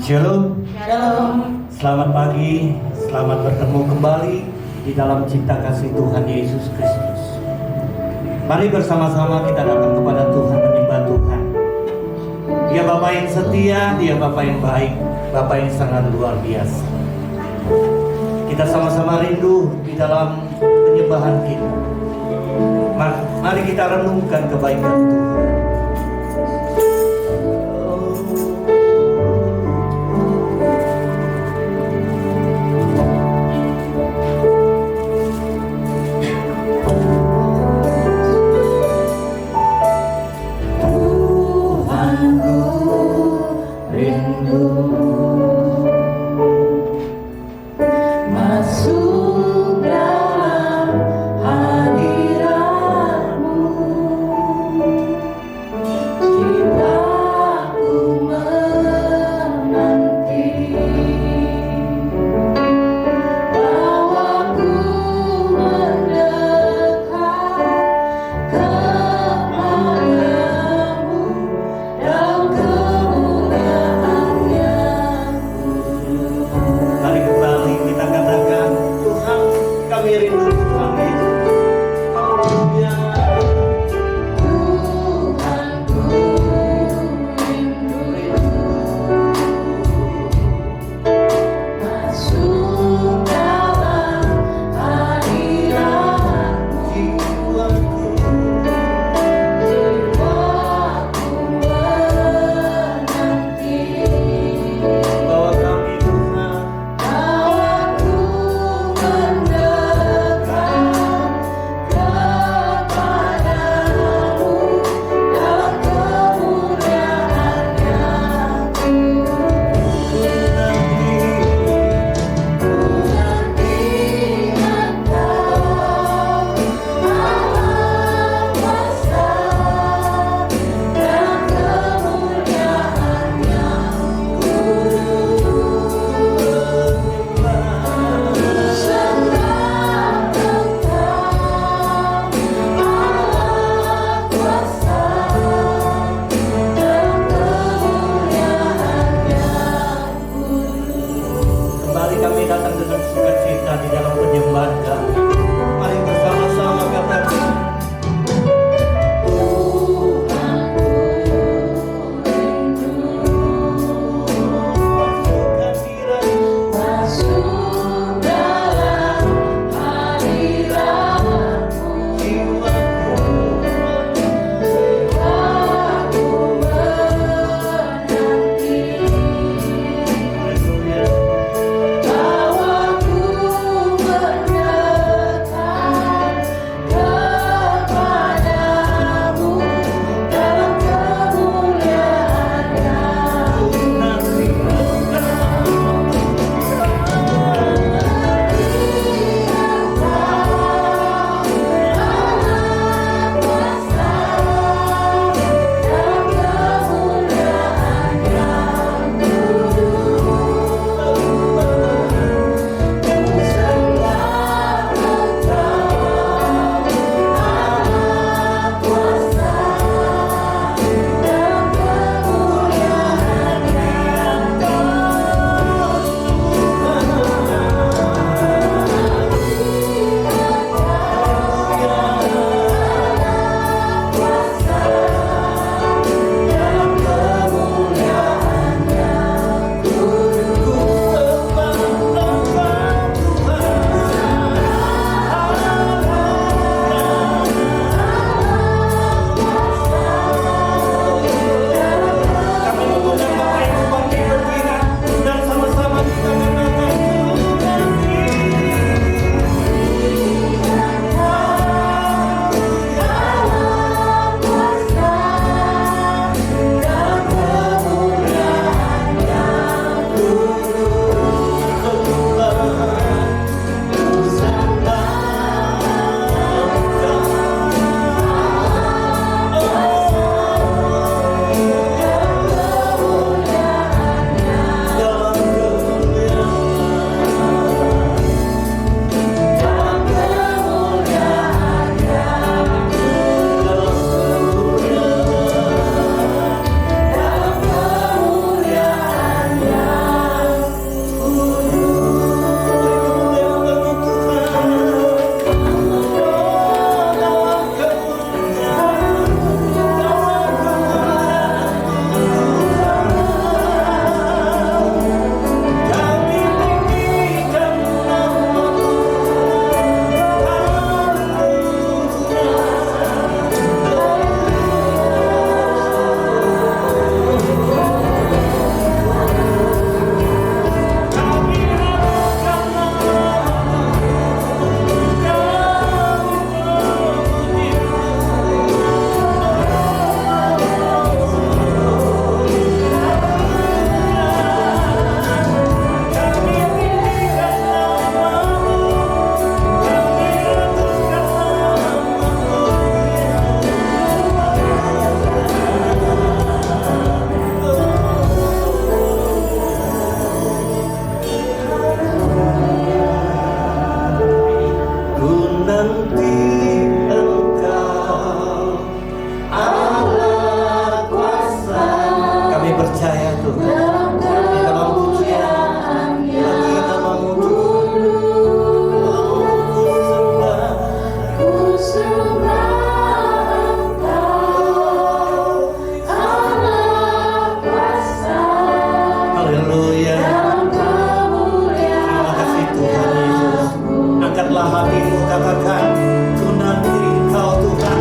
Shalom. Shalom. Selamat pagi, selamat bertemu kembali di dalam cinta kasih Tuhan Yesus Kristus. Mari bersama-sama kita datang kepada Tuhan, menyembah Tuhan. Dia Bapa yang setia, Dia Bapa yang baik, Bapa yang sangat luar biasa. Kita sama-sama rindu di dalam penyembahan kita. Mari kita renungkan kebaikan Tuhan. nanti Engkau Allah kuasa. Kami percaya Tuhan, di dalam pujian bagi nama-Mu Tuhan. Ku sembah Engkau Allah kuasa. Haleluya. Terima kasih Tuhan Yesus. Angkatlah hatimu, katakan, ku nanti Engkau Tuhan.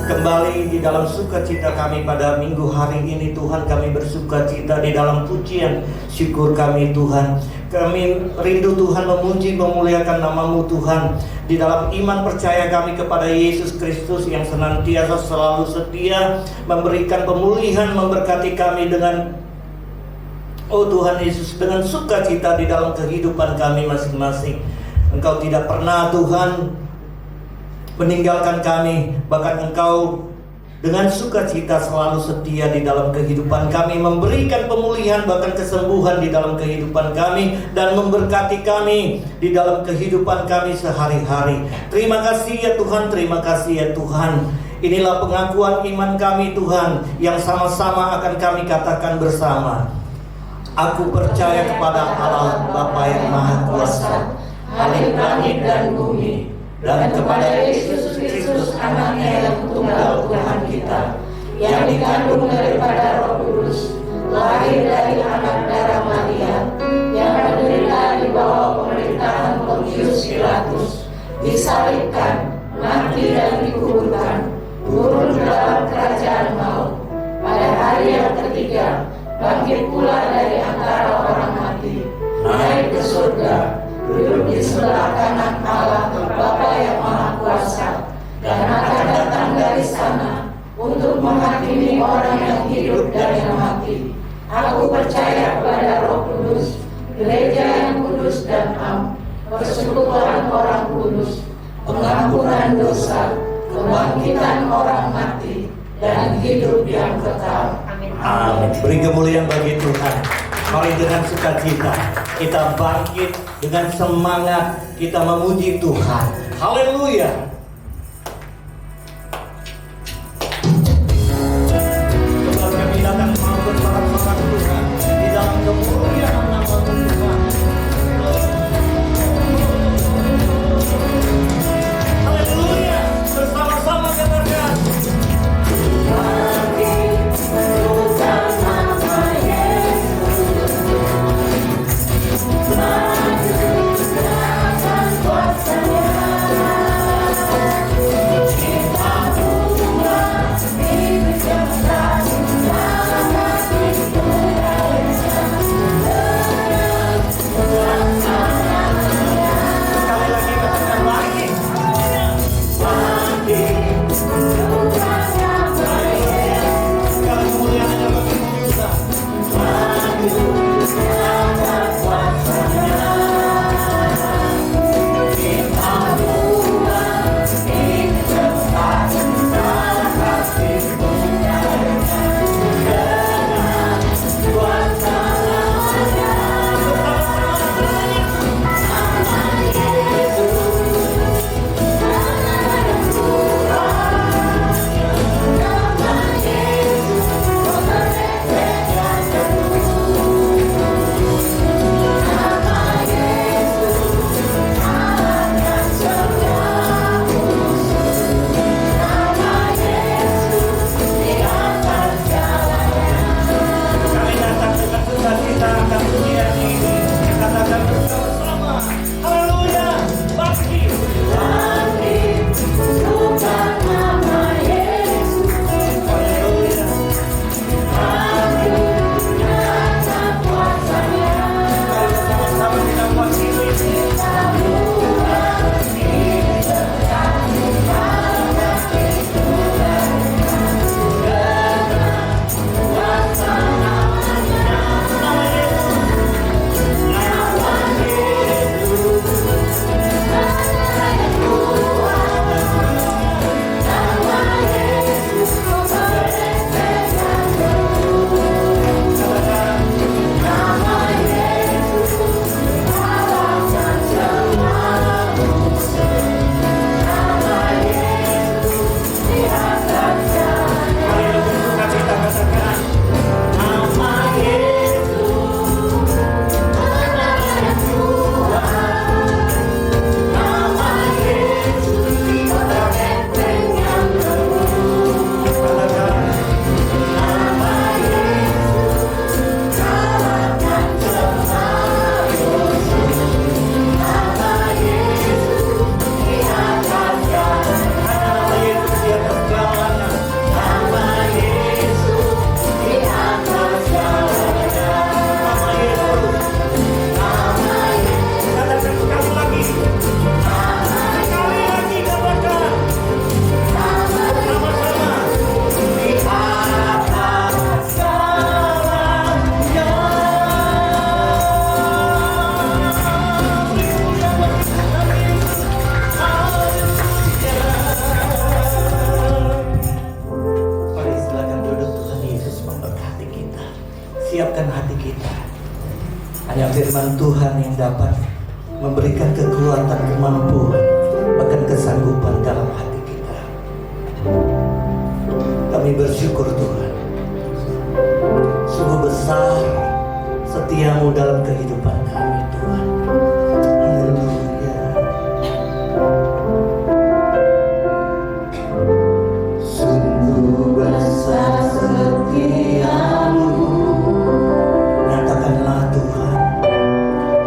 Kembali di dalam sukacita kami pada minggu hari ini Tuhan, kami bersukacita di dalam pujian syukur kami Tuhan. Kami rindu Tuhan memuji memuliakan nama-Mu Tuhan. Di dalam iman percaya kami kepada Yesus Kristus yang senantiasa selalu setia memberikan pemulihan, memberkati kami dengan Tuhan Yesus, dengan sukacita di dalam kehidupan kami masing-masing. Engkau tidak pernah Tuhan meninggalkan kami, bahkan Engkau dengan sukacita selalu setia di dalam kehidupan kami, memberikan pemulihan bahkan kesembuhan di dalam kehidupan kami, dan memberkati kami di dalam kehidupan kami sehari-hari. Terima kasih ya Tuhan, terima kasih ya Tuhan. Inilah pengakuan iman kami Tuhan, yang sama-sama akan kami katakan bersama. Aku percaya kepada Allah Bapa yang Maha Kuasa, Halik langit dan bumi, dan kepada Yesus Kristus anaknya yang tunggal Tuhan kita, yang dikandung daripada Roh Kudus, lahir dari anak darah Maria, yang menderita di bawah pemerintahan Pontius Pilatus, disalibkan, mati dan dikuburkan, turun ke dalam kerajaan maut, pada hari yang ketiga bangkit pula dari antara orang mati, naik ke surga, duduk di sebelah kanan Allah Bapa yang Maha Kuasa, dan akan datang dari sana untuk menghakimi orang yang hidup dan yang mati. Aku percaya kepada Roh Kudus, gereja yang kudus dan am, persekutuan orang kudus, pengampunan dosa, kebangkitan orang mati, dan hidup yang kekal. Amin. Beri kemuliaan bagi Tuhan. Mari dengan sukacita kita bangkit, dengan semangat kita memuji Tuhan. Haleluya. Sebab kami datang mau bersorak-sorak Tuhan di dalam kemuliaan nama Tuhan. Haleluya. Bersama-sama katakan. siapkan hati kita. Hanya firman Tuhan yang dapat memberikan kekuatan, kemampuan, bahkan kesanggupan dalam hati kita. Kami bersyukur Tuhan, sungguh besar setiamu dalam kehidupan kami Tuhan. Haleluya. Sungguh besar setiamu, nyatakanlah Tuhan.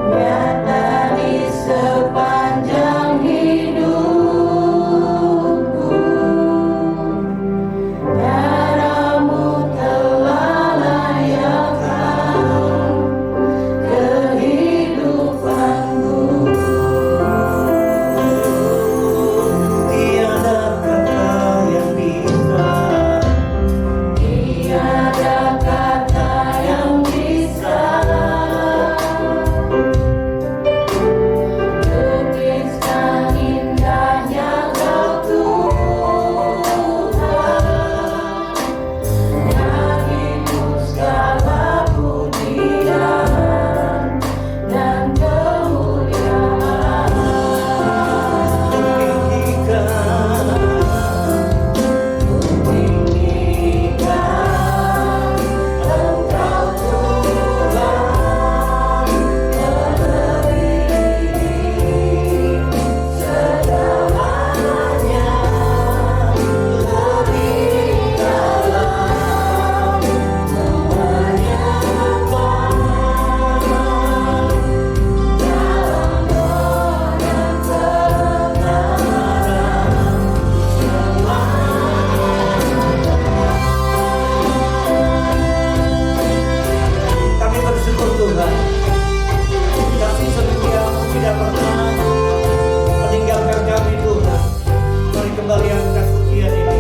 Nyata di sepanjang hidupku, darahmu telah layakkan kehidupanku. Tiada kata yang bisa, Tiada kata yang bisa lukiskan indahnya Kau Tuhan. Bagimu segala pujian dan kemuliaan. Tinggikan Engkau Tuhan, melebihi segalanya. Lebih dalam menyembah dalam doa dan kebenaran. kami bersyukur Tuhan. Kasih setiamu tidak pernah meninggalkan kami Tuhan. Mari kembali angkat pujian ini.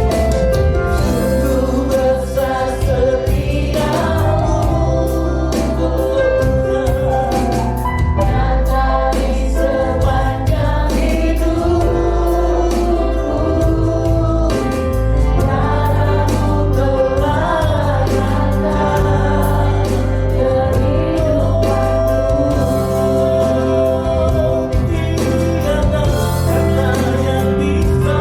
Sungguh besar setiamu Tuhan. Nyata di sepanjang hidupku, darahmu telah layakkan kehidupanku. Tiada kata yang bisa,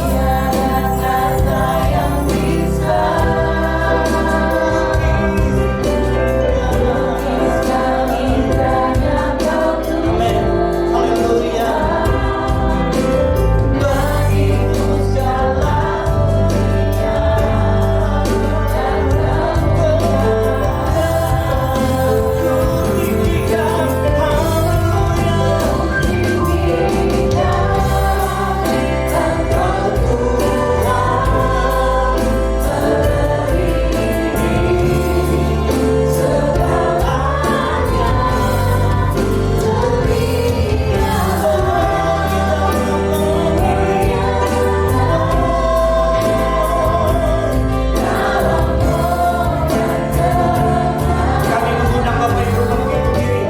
Tiada kata yang bisa lukiskan indahnya Kau amin. Haleluya. bagimu segala pujian dan Tinggikan, haleluya. Kami mengundang Bapak Ibu kami berdiri.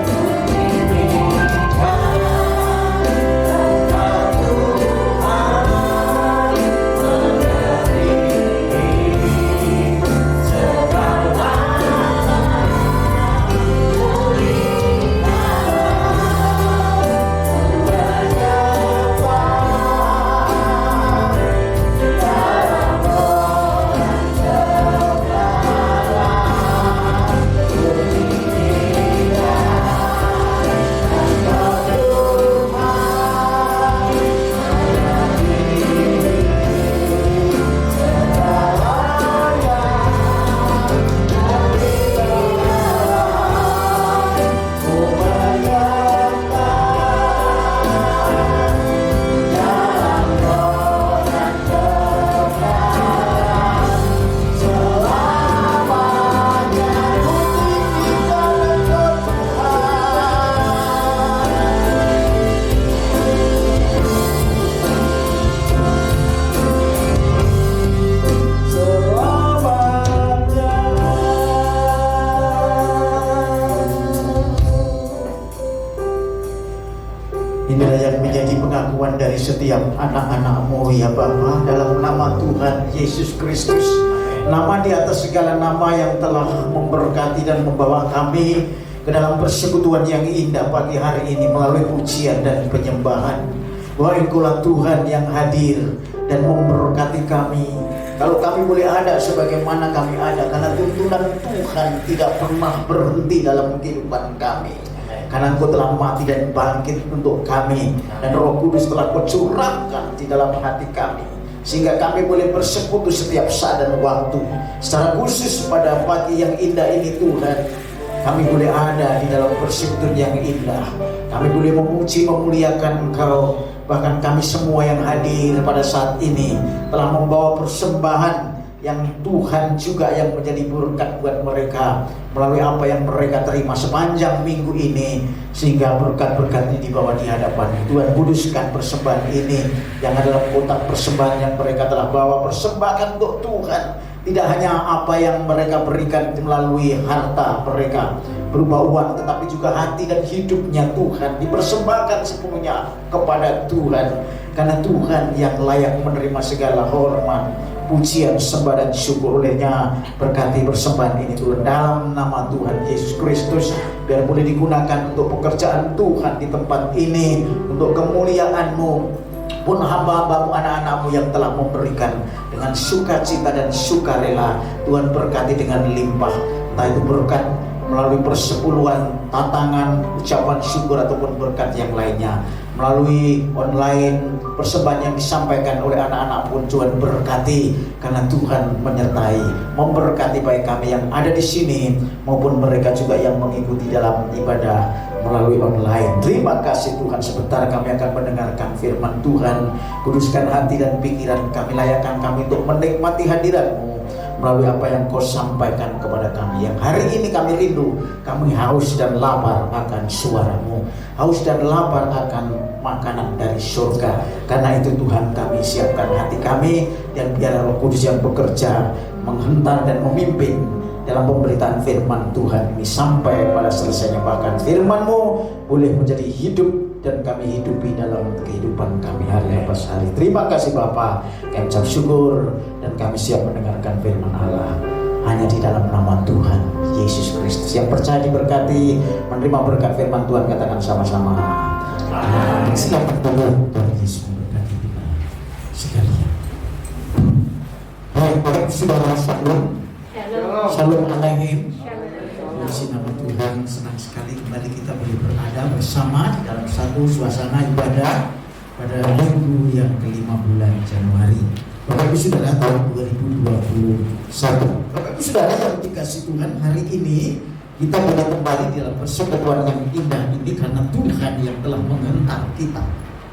Inilah yang menjadi pengakuan dari setiap anak-anak-Mu ya Bapa, dalam nama Tuhan Yesus Kristus. Nama di atas segala nama yang telah memberkati dan membawa kami ke dalam persekutuan yang indah pagi hari ini melalui pujian dan penyembahan. Bahwa Engkaulah Tuhan yang hadir dan memberkati kami. Kalau kami boleh ada sebagaimana kami ada, karena tuntunan Tuhan tidak pernah berhenti dalam kehidupan kami. Karena Engkau telah mati dan bangkit untuk kami, dan Roh Kudus telah Kau curahkan di dalam hati kami, sehingga kami boleh bersekutu setiap saat dan waktu. Secara khusus pada pagi yang indah ini Tuhan, kami boleh ada di dalam persekutuan yang indah. Kami boleh memuji, memuliakan Engkau. Bahkan kami semua yang hadir pada saat ini telah membawa persembahan yang Tuhan juga yang menjadi berkat buat mereka melalui apa yang mereka terima sepanjang minggu ini, sehingga berkat-berkat ini dibawa di hadapan Tuhan. Kuduskan persembahan ini yang adalah kotak persembahan yang mereka telah bawa, persembahkan untuk Tuhan. Tidak hanya apa yang mereka berikan melalui harta mereka berupa uang, tetapi juga hati dan hidupnya Tuhan dipersembahkan sepenuhnya kepada Tuhan. Karena Tuhan yang layak menerima segala hormat, pujian, sembah dan syukur. Olehnya berkati persembahan ini Tuhan dalam nama Tuhan Yesus Kristus, biar boleh digunakan untuk pekerjaan Tuhan di tempat ini, untuk kemuliaan-Mu. Pun hamba-hambamu, anak-anakmu yang telah memberikan dengan sukacita dan sukarela, Tuhan berkati dengan limpah. Entah itu berkat melalui persepuluhan, tatangan, ucapan syukur, ataupun berkat yang lainnya. Melalui online persembahan yang disampaikan oleh anak-anak pun Tuhan berkati, karena Tuhan menyertai, memberkati baik kami yang ada di sini maupun mereka juga yang mengikuti dalam ibadah melalui online. Terima kasih Tuhan. Sebentar kami akan mendengarkan firman Tuhan. Kuduskan hati dan pikiran kami, layakkan kami untuk menikmati hadirat-Mu melalui apa yang Kau sampaikan kepada kami. Yang hari ini kami rindu, kami haus dan lapar akan suara-Mu, haus dan lapar akan makanan dari surga. Karena itu Tuhan, kami siapkan hati kami, dan biar Roh Kudus yang bekerja menghentar dan memimpin dalam pemberitaan firman Tuhan ini sampai pada selesainya. Bahkan firman-Mu boleh menjadi hidup dan kami hidupi dalam kehidupan kami hari lepas hari. Terima kasih Bapa, kami ucap syukur dan kami siap mendengarkan firman Allah hanya di dalam nama Tuhan Yesus Kristus. Yang percaya diberkati, menerima berkat firman Tuhan, katakan sama-sama amin. Silakan Tuhan Yesus memberkati kita sekalian. Baik, saudara, shalom. Shalom Alaihim. Puji nama Tuhan, senang sekali kembali kita boleh berada bersama di dalam satu suasana ibadah pada minggu yang kelima bulan Januari. Bapak Ibu Saudara, tahun 2021. Bapak Ibu Saudara yang dikasih Tuhan, hari ini kita boleh kembali di dalam persekutuan yang indah ini karena Tuhan yang telah menghentar kita,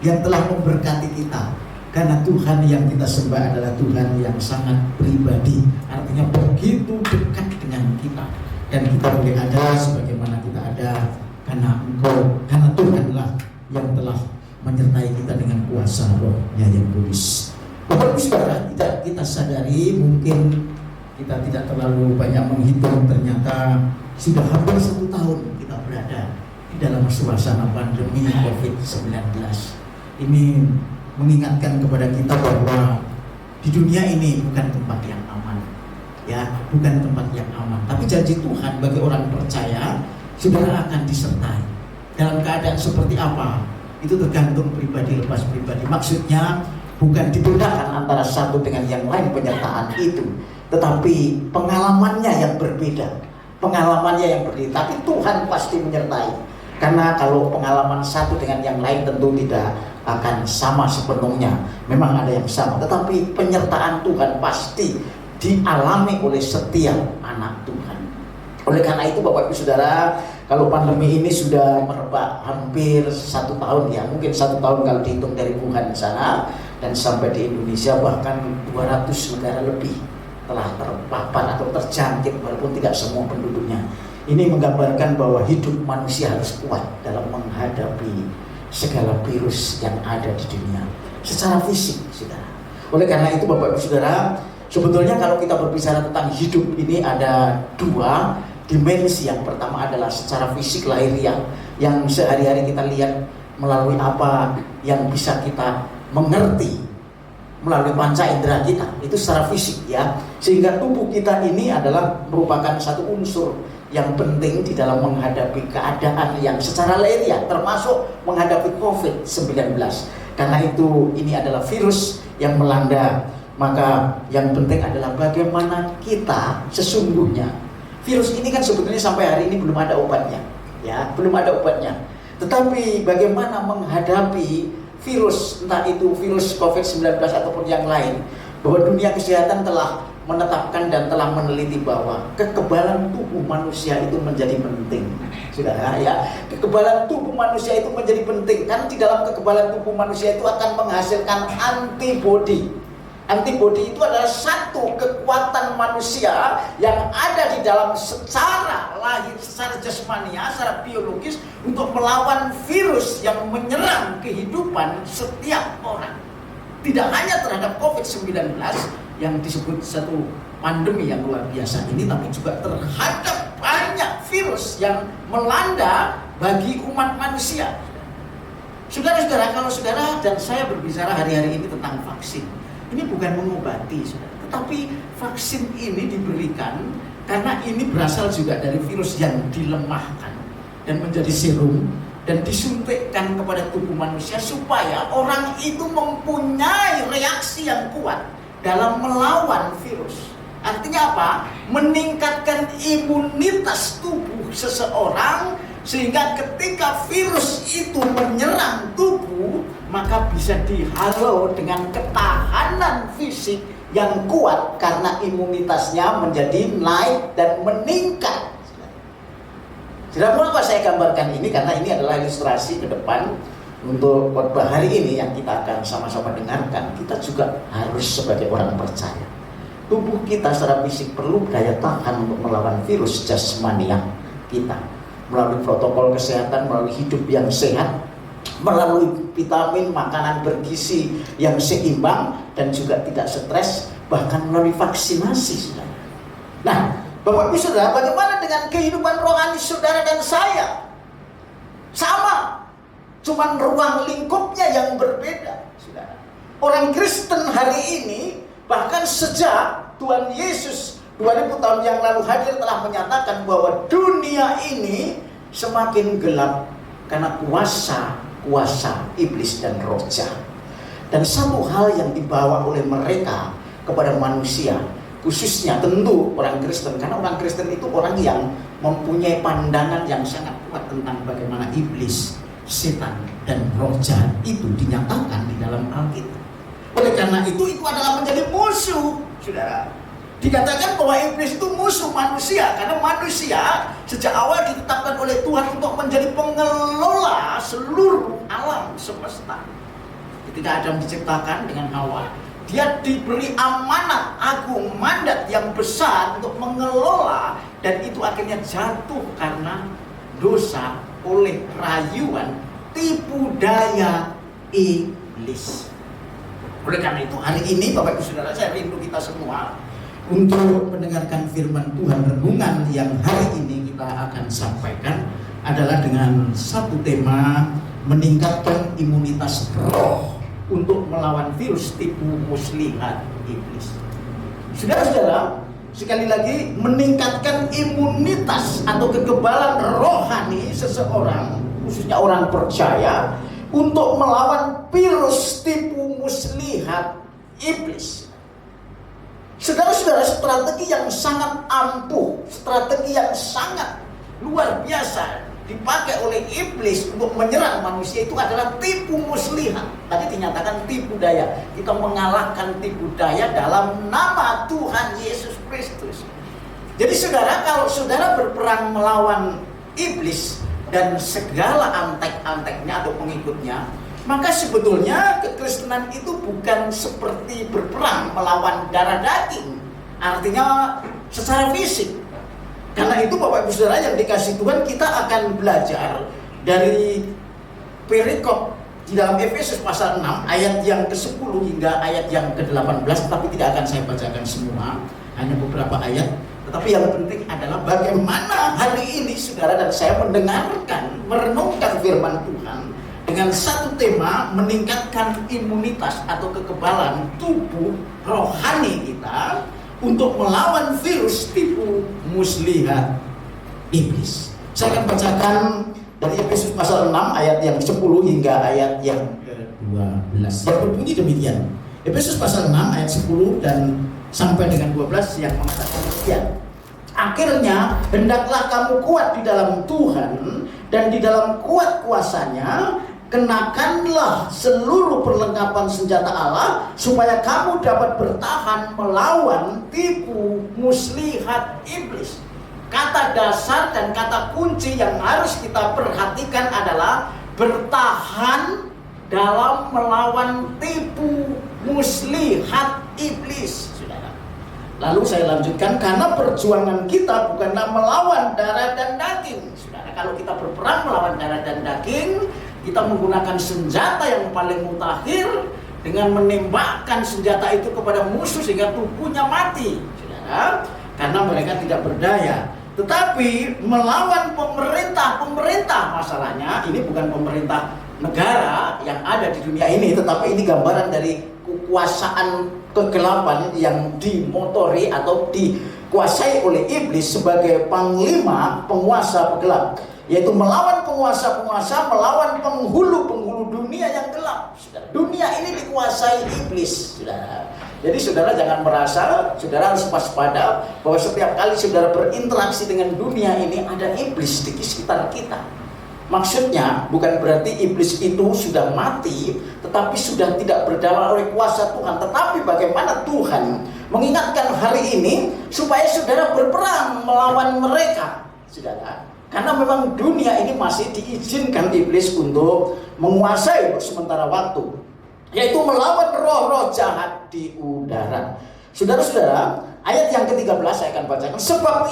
yang telah memberkati kita. Karena Tuhan yang kita sembah adalah Tuhan yang sangat pribadi, artinya begitu dekat dengan kita. Dan kita boleh ada sebagaimana kita ada karena Engkau, karena Tuhanlah yang telah menyertai kita dengan kuasa Roh-Nya yang kudus. Bapak Ibu Saudara, kita sadari, mungkin kita tidak terlalu banyak menghitung, ternyata sudah hampir 1 tahun kita berada di dalam suasana pandemi COVID-19. Ini mengingatkan kepada kita bahwa di dunia ini bukan tempat yang aman, ya, bukan tempat yang aman. Tapi janji Tuhan bagi orang percaya, saudara akan disertai. Dalam keadaan seperti apa? Itu tergantung pribadi lepas pribadi. Maksudnya bukan dibedakan antara satu dengan yang lain penyertaan itu, tetapi pengalamannya yang berbeda, pengalamannya yang berbeda. Tapi Tuhan pasti menyertai. Karena kalau pengalaman satu dengan yang lain tentu tidak akan sama sepenuhnya. Memang ada yang sama, tetapi penyertaan Tuhan pasti dialami oleh setiap anak Tuhan. Oleh karena itu Bapak Ibu Saudara, kalau pandemi ini sudah merebak hampir 1 tahun, ya mungkin 1 tahun kalau dihitung dari Wuhan sana, dan sampai di Indonesia bahkan 200 negara lebih telah terpapar atau terjangkit, walaupun tidak semua penduduknya. Ini menggambarkan bahwa hidup manusia harus kuat dalam menghadapi segala virus yang ada di dunia secara fisik, saudara. Oleh karena itu Bapak Ibu Saudara, sebetulnya kalau kita berbicara tentang hidup ini ada 2 dimensi. Yang pertama adalah secara fisik lahiriah, yang sehari-hari kita lihat melalui apa yang bisa kita mengerti melalui panca indera kita, itu secara fisik ya. Sehingga tubuh kita ini adalah merupakan satu unsur yang penting di dalam menghadapi keadaan yang secara lahiriah, termasuk menghadapi COVID-19. Karena itu ini adalah virus yang melanda, maka yang penting adalah bagaimana kita sesungguhnya. Virus ini kan sebetulnya sampai hari ini belum ada obatnya, ya, belum ada obatnya. Tetapi bagaimana menghadapi virus, entah itu virus COVID-19 ataupun yang lain, bahwa dunia kesehatan telah menetapkan dan telah meneliti bahwa kekebalan tubuh manusia itu menjadi penting. Saudara ya, kekebalan tubuh manusia itu menjadi penting karena di dalam kekebalan tubuh manusia itu akan menghasilkan antibodi. Antibodi itu adalah satu kekuatan manusia yang ada di dalam secara lahir, secara jasmania, secara biologis untuk melawan virus yang menyerang kehidupan setiap orang. Tidak hanya terhadap COVID-19 yang disebut satu pandemi yang luar biasa ini, tapi juga terhadap banyak virus yang melanda bagi umat manusia. Saudara-saudara, kalau saudara dan saya berbicara hari-hari ini tentang vaksin, ini bukan mengobati, saudara, tetapi vaksin ini diberikan karena ini berasal juga dari virus yang dilemahkan dan menjadi serum dan disuntikkan kepada tubuh manusia supaya orang itu mempunyai reaksi yang kuat dalam melawan virus. Artinya apa? Meningkatkan imunitas tubuh seseorang sehingga ketika virus itu menyerang tubuh, maka bisa dihalau dengan ketahanan fisik yang kuat karena imunitasnya menjadi naik dan meningkat. Sudah, mengapa saya gambarkan ini? Karena ini adalah ilustrasi ke depan untuk khotbah hari ini yang kita akan sama-sama dengarkan. Kita juga harus sebagai orang percaya, tubuh kita secara fisik perlu daya tahan untuk melawan virus jasmania kita, melalui protokol kesehatan, melalui hidup yang sehat, melalui vitamin, makanan bergizi yang seimbang dan juga tidak stres, bahkan melalui vaksinasi. Nah, Bapak Ibu Saudara, bagaimana dengan kehidupan rohani saudara dan saya? Sama, cuman ruang lingkupnya yang berbeda, saudara. Orang Kristen hari ini, bahkan sejak Tuhan Yesus 2000 tahun yang lalu hadir, telah menyatakan bahwa dunia ini semakin gelap karena kuasa iblis dan roh jahat. Dan satu hal yang dibawa oleh mereka kepada manusia, khususnya tentu orang Kristen, karena orang Kristen itu orang yang mempunyai pandangan yang sangat kuat tentang bagaimana iblis, setan, dan roh jahat itu dinyatakan di dalam Alkitab. Oleh karena itu adalah menjadi musuh, saudara. Dikatakan bahwa iblis itu musuh manusia, karena manusia sejak awal ditetapkan oleh Tuhan untuk menjadi pengelola seluruh alam semesta. Ketika Adam diciptakan dengan Hawa, dia diberi amanat agung, mandat yang besar untuk mengelola, dan itu akhirnya jatuh karena dosa oleh rayuan, tipu daya iblis. Oleh karena itu hari ini Bapak Ibu Saudara, saya rindu kita semua untuk mendengarkan firman Tuhan. Renungan yang hari ini kita akan sampaikan adalah dengan satu tema, meningkatkan imunitas roh untuk melawan virus tipu muslihat iblis. Saudara-saudara, sekali lagi, meningkatkan imunitas atau kekebalan rohani seseorang, khususnya orang percaya, untuk melawan virus tipu muslihat iblis. Saudara-saudara, strategi yang sangat ampuh, strategi yang sangat luar biasa dipakai oleh iblis untuk menyerang manusia itu adalah tipu muslihat. Tadi dinyatakan tipu daya. Kita mengalahkan tipu daya dalam nama Tuhan Yesus Kristus. Jadi saudara, kalau saudara berperang melawan iblis dan segala antek-anteknya atau pengikutnya, maka sebetulnya kekristenan itu bukan seperti berperang melawan darah daging, artinya secara fisik. Karena itu Bapak Ibu Saudara yang dikasih Tuhan, kita akan belajar dari perikop di dalam Efesus pasal 6 ayat yang ke-10 hingga ayat yang ke-18, tapi tidak akan saya bacakan semua, hanya beberapa ayat. Tetapi yang penting adalah bagaimana hari ini saudara dan saya mendengarkan, merenungkan firman Tuhan dengan satu tema meningkatkan imunitas atau kekebalan tubuh rohani kita untuk melawan virus tipu muslihat iblis. Saya akan bacakan dari Efesus pasal 6 ayat yang 10 hingga ayat yang ke-12 yang berbunyi demikian. Efesus pasal 6 ayat 10 dan sampai dengan 12 yang mengatakan demikian. Akhirnya hendaklah kamu kuat di dalam Tuhan dan di dalam kuat kuasanya. Kenakanlah seluruh perlengkapan senjata Allah supaya kamu dapat bertahan melawan tipu muslihat iblis. Kata dasar dan kata kunci yang harus kita perhatikan adalah bertahan dalam melawan tipu muslihat iblis. Saudara. Lalu saya lanjutkan, karena perjuangan kita bukanlah melawan darah dan daging. Saudara, kalau kita berperang melawan darah dan daging, kita menggunakan senjata yang paling mutakhir dengan menembakkan senjata itu kepada musuh sehingga tubuhnya mati, saudara, karena mereka tidak berdaya. Tetapi melawan pemerintah masalahnya ini bukan pemerintah negara yang ada di dunia ini, tetapi ini gambaran dari kekuasaan kegelapan yang dimotori atau dikuasai oleh iblis sebagai panglima penguasa gelap, yaitu melawan penguasa-penguasa, melawan penghulu-penghulu dunia yang gelap. Saudara, dunia ini dikuasai iblis, saudara. Jadi saudara jangan merasa, saudara harus waspada bahwa setiap kali saudara berinteraksi dengan dunia ini ada iblis di sekitar kita. Maksudnya bukan berarti iblis itu sudah mati, tetapi sudah tidak berdaya oleh kuasa Tuhan. Tetapi bagaimana Tuhan mengingatkan hari ini supaya saudara berperang melawan mereka, saudara. Karena memang dunia ini masih diizinkan iblis untuk menguasai untuk sementara waktu, yaitu melawan roh-roh jahat di udara. Saudara-saudara, ayat yang ke-13 saya akan bacakan. Sebab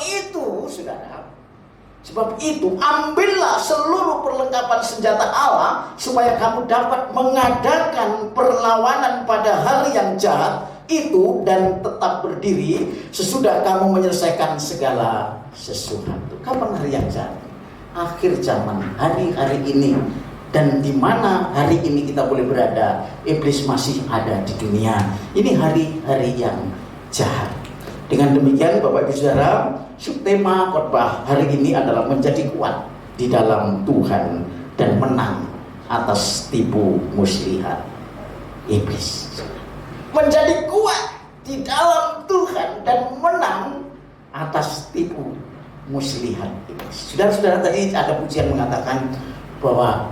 itu ambillah seluruh perlengkapan senjata Allah supaya kamu dapat mengadakan perlawanan pada hari yang jahat itu dan tetap berdiri sesudah kamu menyelesaikan segala sesuatu. Kapan hari yang jahat? Akhir zaman, hari-hari ini. Dan di mana hari ini kita boleh berada, iblis masih ada di dunia. Ini hari-hari yang jahat. Dengan demikian Bapak Ibu Saudara, subtema khotbah hari ini adalah menjadi kuat di dalam Tuhan dan menang atas tipu muslihat iblis. Menjadi kuat di dalam Tuhan dan menang atas tipu muslihat iblis. Saudara-saudara, tadi ada pujian mengatakan bahwa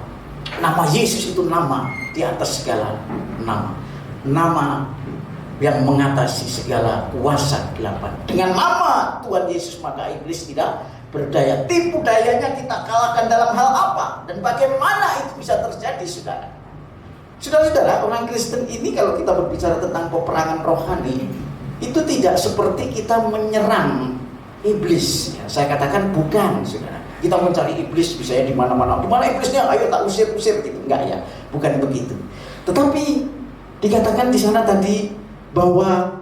nama Yesus itu nama di atas segala nama. Nama yang mengatasi segala kuasa kegelapan. Dengan nama Tuhan Yesus maka iblis tidak berdaya. Tipu dayanya kita kalahkan dalam hal apa? Dan bagaimana itu bisa terjadi, saudara? Saudara-saudara, orang Kristen ini kalau kita berbicara tentang peperangan rohani, itu tidak seperti kita menyerang iblis. Ya, saya katakan bukan, saudara. Kita mencari iblis misalnya di mana-mana. Di mana iblisnya? Ayo tak usir-usir gitu. Enggak ya, bukan begitu. Tetapi dikatakan di sana tadi bahwa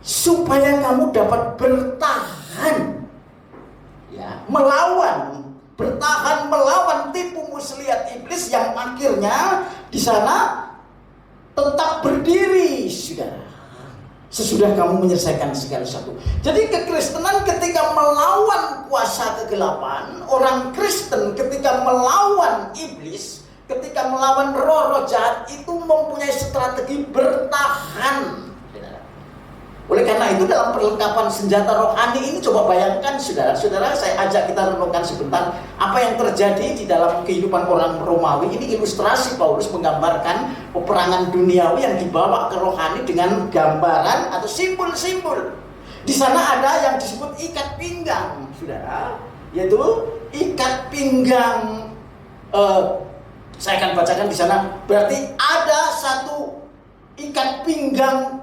supaya kamu dapat bertahan, ya, bertahan melawan tipu muslihat iblis yang akhirnya di sana tetap berdiri, saudara. Sesudah kamu menyelesaikan segala sesuatu. Jadi kekristenan ketika melawan kuasa kegelapan, orang Kristen ketika melawan iblis, ketika melawan roh-roh jahat itu mempunyai strategi bertahan. Oleh karena itu dalam perlengkapan senjata rohani ini coba bayangkan saudara-saudara, saya ajak kita renungkan sebentar apa yang terjadi di dalam kehidupan orang Romawi. Ini ilustrasi Paulus menggambarkan peperangan duniawi yang dibawa ke rohani dengan gambaran atau simbol-simbol. Di sana ada yang disebut ikat pinggang, saudara, yaitu ikat pinggang. Saya akan bacakan di sana. Berarti ada satu ikat pinggang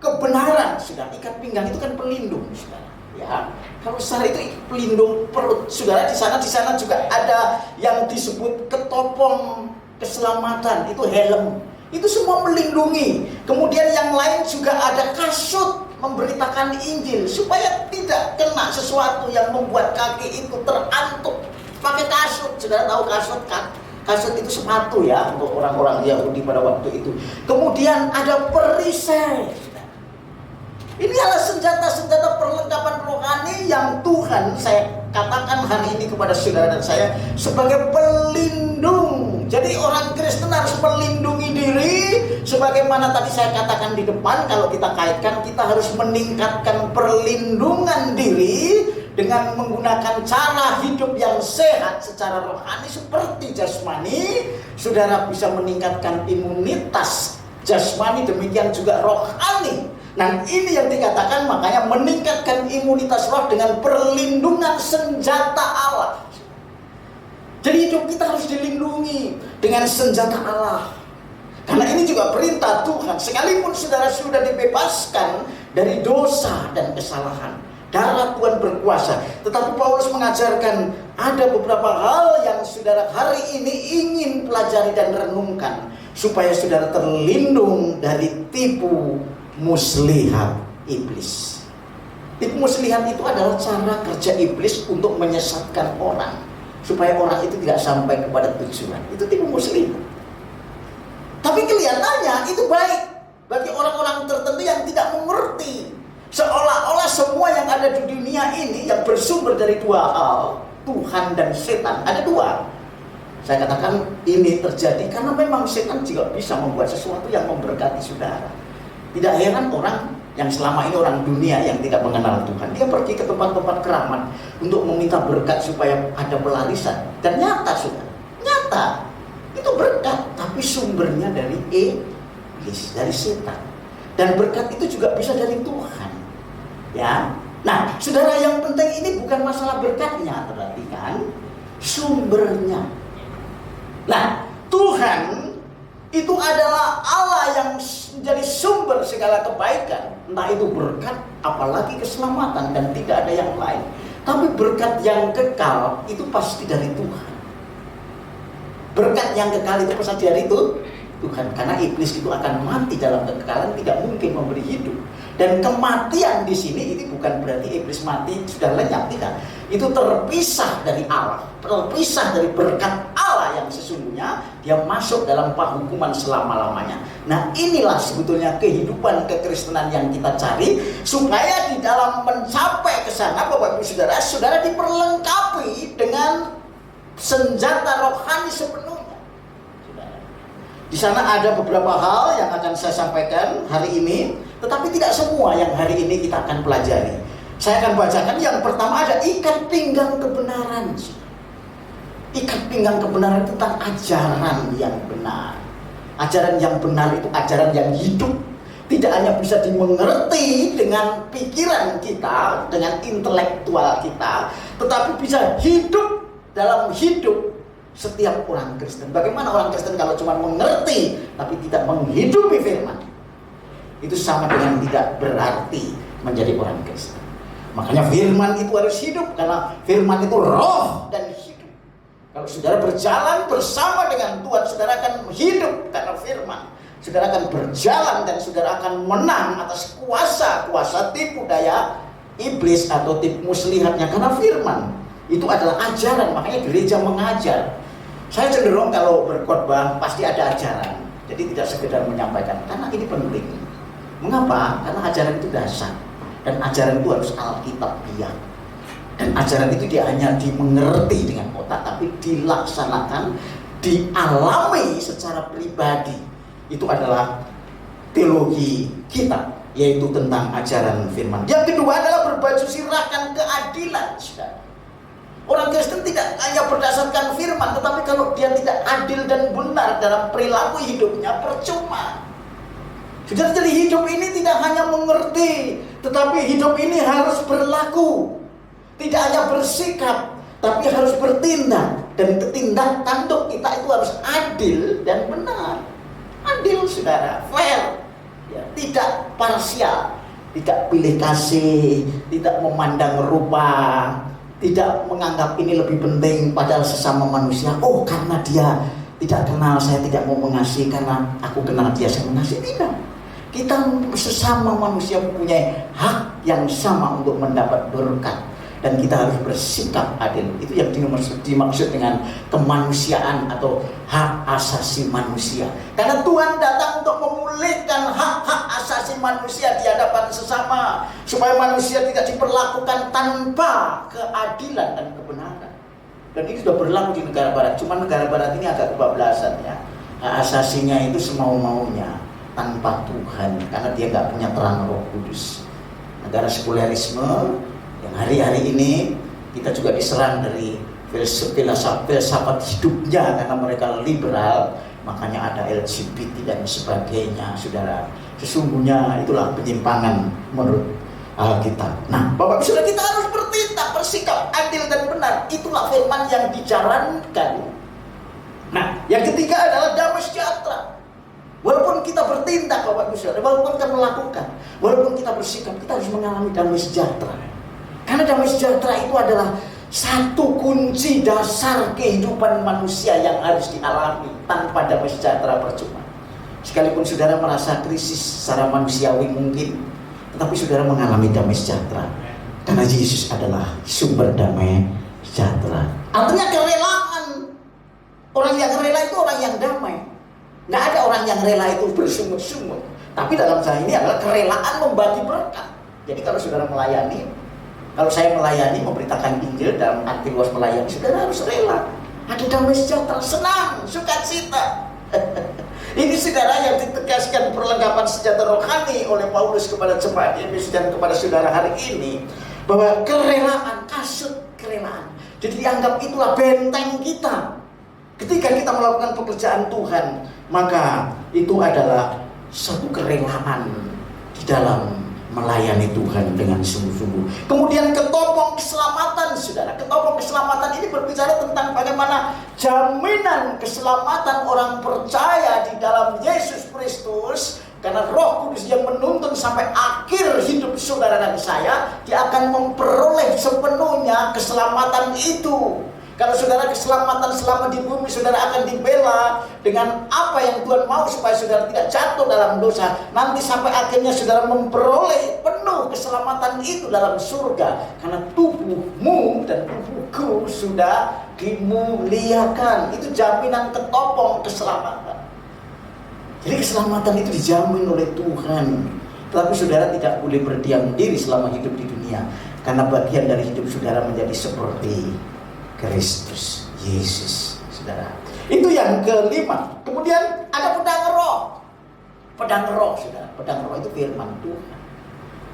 kebenaran, saudara. Ikat pinggang itu kan pelindung, saudara. Ya, kalau secara itu pelindung perut, saudara. Di sana juga ada yang disebut ketopong keselamatan, itu helm. Itu semua melindungi. Kemudian yang lain juga ada kasut memberitakan Injil supaya tidak kena sesuatu yang membuat kaki itu terantuk. Pakai kasut, saudara tahu kasut kan? Kasut itu sepatu ya untuk orang-orang Yahudi pada waktu itu. Kemudian ada perisai. Ini adalah senjata-senjata perlengkapan rohani yang Tuhan, saya katakan hari ini kepada saudara dan saya, sebagai pelindung. Jadi orang Kristen harus melindungi diri. Sebagaimana tadi saya katakan di depan, kalau kita kaitkan, kita harus meningkatkan perlindungan diri dengan menggunakan cara hidup yang sehat secara rohani seperti jasmani. Saudara bisa meningkatkan imunitas jasmani, demikian juga rohani. Nah, ini yang dikatakan, makanya meningkatkan imunitas roh dengan perlindungan senjata Allah. Jadi hidup kita harus dilindungi dengan senjata Allah. Karena ini juga perintah Tuhan. Sekalipun saudara sudah dibebaskan dari dosa dan kesalahan, darah Tuhan berkuasa. Tetapi Paulus mengajarkan ada beberapa hal yang saudara hari ini ingin pelajari dan renungkan, supaya saudara terlindung dari tipu muslihat iblis. Tipu muslihat itu adalah cara kerja iblis untuk menyesatkan orang, supaya orang itu tidak sampai kepada tujuan. Itu tipu muslihat. Tapi kelihatannya itu baik bagi orang-orang tertentu yang tidak mengerti. Seolah-olah semua yang ada di dunia ini yang bersumber dari dua hal, Tuhan dan setan. Ada dua. Saya katakan ini terjadi karena memang setan juga bisa membuat sesuatu yang memberkati saudara. Tidak heran orang yang selama ini orang dunia yang tidak mengenal Tuhan, dia pergi ke tempat-tempat keramat untuk meminta berkat supaya ada pelarisan. Dan nyata saudara, nyata itu berkat, tapi sumbernya dari iblis, dari setan. Dan berkat itu juga bisa dari Tuhan. Ya. Nah, saudara, yang penting ini bukan masalah berkatnya, perhatikan sumbernya. Nah, Tuhan itu adalah Allah yang menjadi sumber segala kebaikan. Entah itu berkat, apalagi keselamatan, dan tidak ada yang lain. Tapi berkat yang kekal itu pasti dari Tuhan. Berkat yang kekal itu pasti dari Tuhan. Karena iblis itu akan mati dalam kekekalan, tidak mungkin memberi hidup. Dan kematian di sini ini bukan berarti iblis mati sudah lenyap, tidak. Itu terpisah dari Allah, terpisah dari berkat Allah yang sesungguhnya, dia masuk dalam penghukuman selama-lamanya. Nah, inilah sebetulnya kehidupan kekristenan yang kita cari, supaya di dalam mencapai ke sana, Bapak Ibu Saudara, saudara diperlengkapi dengan senjata rohani sepenuhnya. Di sana ada beberapa hal yang akan saya sampaikan hari ini, tetapi tidak semua yang hari ini kita akan pelajari. Saya akan bacakan yang pertama, ada ikat pinggang kebenaran. Ikat pinggang kebenaran tentang ajaran yang benar. Ajaran yang benar itu ajaran yang hidup. Tidak hanya bisa dimengerti dengan pikiran kita, dengan intelektual kita, tetapi bisa hidup dalam hidup setiap orang Kristen. Bagaimana orang Kristen kalau cuma mengerti tapi tidak menghidupi firman? Itu sama dengan tidak berarti menjadi orang Kristen. Makanya firman itu harus hidup, karena firman itu roh dan hidup. Kalau saudara berjalan bersama dengan Tuhan, saudara akan hidup karena firman. Saudara akan berjalan dan saudara akan menang atas kuasa-kuasa tipu daya iblis atau tipu muslihatnya, karena firman itu adalah ajaran. Makanya gereja mengajar. Saya cenderung kalau berkhotbah pasti ada ajaran. Jadi tidak sekedar menyampaikan, karena ini penting. Mengapa? Karena ajaran itu dasar. Dan ajaran itu harus alkitabiah. Dan ajaran itu dia hanya dimengerti dengan otak, tapi dilaksanakan, dialami secara pribadi. Itu adalah teologi kita, yaitu tentang ajaran firman. Yang kedua adalah berbaju sirahkan keadilan. Orang Kristen tidak hanya berdasarkan firman, tetapi kalau dia tidak adil dan benar dalam perilaku hidupnya, percuma. Jadi hidup ini tidak hanya mengerti, tetapi hidup ini harus berlaku. Tidak hanya bersikap, tapi harus bertindak. Dan ketindak tanduk kita itu harus adil dan benar. Adil, saudara, fair, ya, tidak parsial, tidak pilih kasih, tidak memandang rupa, tidak menganggap ini lebih penting padahal sesama manusia. Oh, karena dia tidak kenal saya tidak mau mengasihi, karena aku kenal dia saya mengasihi. Tidak. Kita sesama manusia mempunyai hak yang sama untuk mendapat berkat. dan kita harus bersikap adil. Itu yang dimaksud dengan kemanusiaan atau hak asasi manusia. Karena Tuhan datang untuk memulihkan hak-hak asasi manusia di hadapan sesama, supaya manusia tidak diperlakukan tanpa keadilan dan kebenaran. Dan ini sudah berlaku di negara barat. Cuma negara barat ini agak kebablasan ya. Hak asasinya itu semau-maunya tanpa Tuhan, karena dia nggak punya terang Roh Kudus. Negara sekulerisme yang hari-hari ini kita juga diserang dari filsafat hidupnya, karena mereka liberal, makanya ada LGBT dan sebagainya. Saudara, sesungguhnya itulah penyimpangan menurut Alkitab. Nah, Bapak Saudara, kita harus bertindak, bersikap adil dan benar. Itulah firman yang dijalankan. Nah, yang ketiga adalah damai sejahtera. Walaupun kita bertindak, Bapak Saudara, walaupun kita melakukan, walaupun kita bersikap, kita harus mengalami damai sejahtera. Karena damai sejahtera itu adalah satu kunci dasar kehidupan manusia yang harus dialami. Tanpa damai sejahtera percuma. Sekalipun saudara merasa krisis secara manusiawi mungkin, tetapi saudara mengalami damai sejahtera. Karena Yesus adalah sumber damai sejahtera. Artinya kerelaan. Orang yang rela itu orang yang damai. Nggak ada orang yang rela itu bersungut-sungut. Tapi dalam hal ini adalah kerelaan membagi berkat. Jadi kalau saudara melayani, kalau saya melayani, memberitakan Injil dalam arti luas melayani, saudara harus rela. Ada damai sejahtera, senang, sukacita. Ini saudara yang ditegaskan perlengkapan senjata rohani oleh Paulus kepada jemaat Efesus dan kepada saudara hari ini, bahwa kerelaan, kasut kerelaan. Jadi dianggap itulah benteng kita. Ketika kita melakukan pekerjaan Tuhan, maka itu adalah satu kerelaan di dalam melayani Tuhan dengan sungguh-sungguh. Kemudian ketopong keselamatan, saudara. Ketopong keselamatan ini berbicara tentang bagaimana jaminan keselamatan orang percaya di dalam Yesus Kristus. Karena Roh Kudus yang menuntun sampai akhir hidup saudara dan saya, dia akan memperoleh sepenuhnya keselamatan itu. Kalau saudara keselamatan selama di bumi, saudara akan dibela dengan apa yang Tuhan mau supaya saudara tidak jatuh dalam dosa. Nanti sampai akhirnya saudara memperoleh penuh keselamatan itu dalam surga. Karena tubuhmu dan tubuhku sudah dimuliakan. Itu jaminan ketopong keselamatan. Jadi keselamatan itu dijamin oleh Tuhan. Tetapi saudara tidak boleh berdiam diri selama hidup di dunia. Karena bagian dari hidup saudara menjadi seperti Kristus Yesus, saudara. Itu yang kelima. Kemudian ada pedang roh. Pedang roh, saudara. Pedang roh itu firman Tuhan.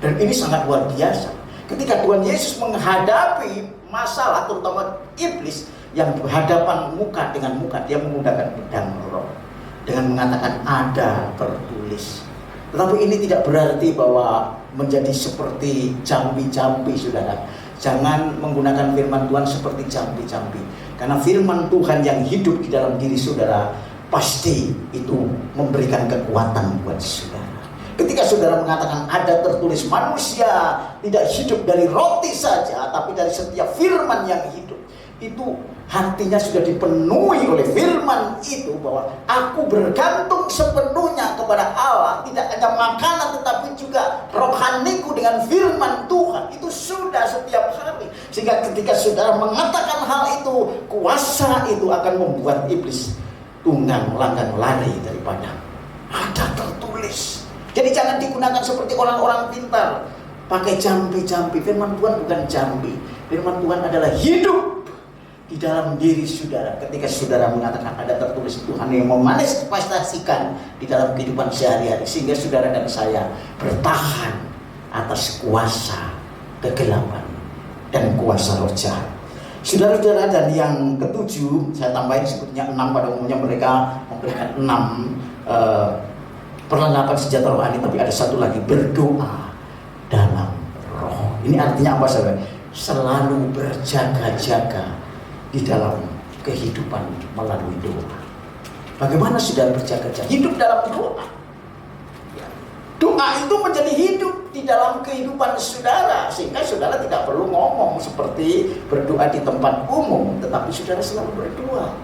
Dan ini sangat luar biasa. Ketika Tuhan Yesus menghadapi masalah, terutama iblis yang berhadapan muka dengan muka, dia menggunakan pedang roh dengan mengatakan ada tertulis. Tetapi ini tidak berarti bahwa menjadi seperti jambi-jambi, saudara. Jangan menggunakan firman Tuhan seperti jambi-jambi. Karena firman Tuhan yang hidup di dalam diri saudara pasti itu memberikan kekuatan buat saudara. Ketika saudara mengatakan ada tertulis, manusia tidak hidup dari roti saja, tapi dari setiap firman yang hidup. Itu hatinya sudah dipenuhi oleh firman itu, bahwa aku bergantung sepenuhnya kepada Allah, tidak hanya makanan tetapi juga rohaniku dengan firman Tuhan. Itu sudah setiap hari, sehingga ketika saudara mengatakan hal itu, kuasa itu akan membuat iblis tunggang langgang lari daripada. Ada tertulis. Jadi jangan digunakan seperti orang-orang pintar pakai jambi-jambi. Firman Tuhan bukan jambi. Firman Tuhan adalah hidup di dalam diri saudara. Ketika saudara mengatakan ada tertulis, Tuhan yang memanifestasikan di dalam kehidupan sehari-hari, sehingga saudara dan saya bertahan atas kuasa kegelapan dan kuasa roh jahat. Saudara-saudara, dan yang ketujuh, saya tambahin sebetulnya 6, pada umumnya mereka memberikan 6 perlengkapan senjata rohani, tapi ada satu lagi, berdoa dalam roh. Ini artinya apa, saudara? Selalu berjaga-jaga di dalam kehidupan melalui doa. Bagaimana saudara berjaga-jaga? Hidup dalam doa. Doa itu menjadi hidup di dalam kehidupan saudara, sehingga saudara tidak perlu ngomong seperti berdoa di tempat umum, tetapi saudara selalu berdoa.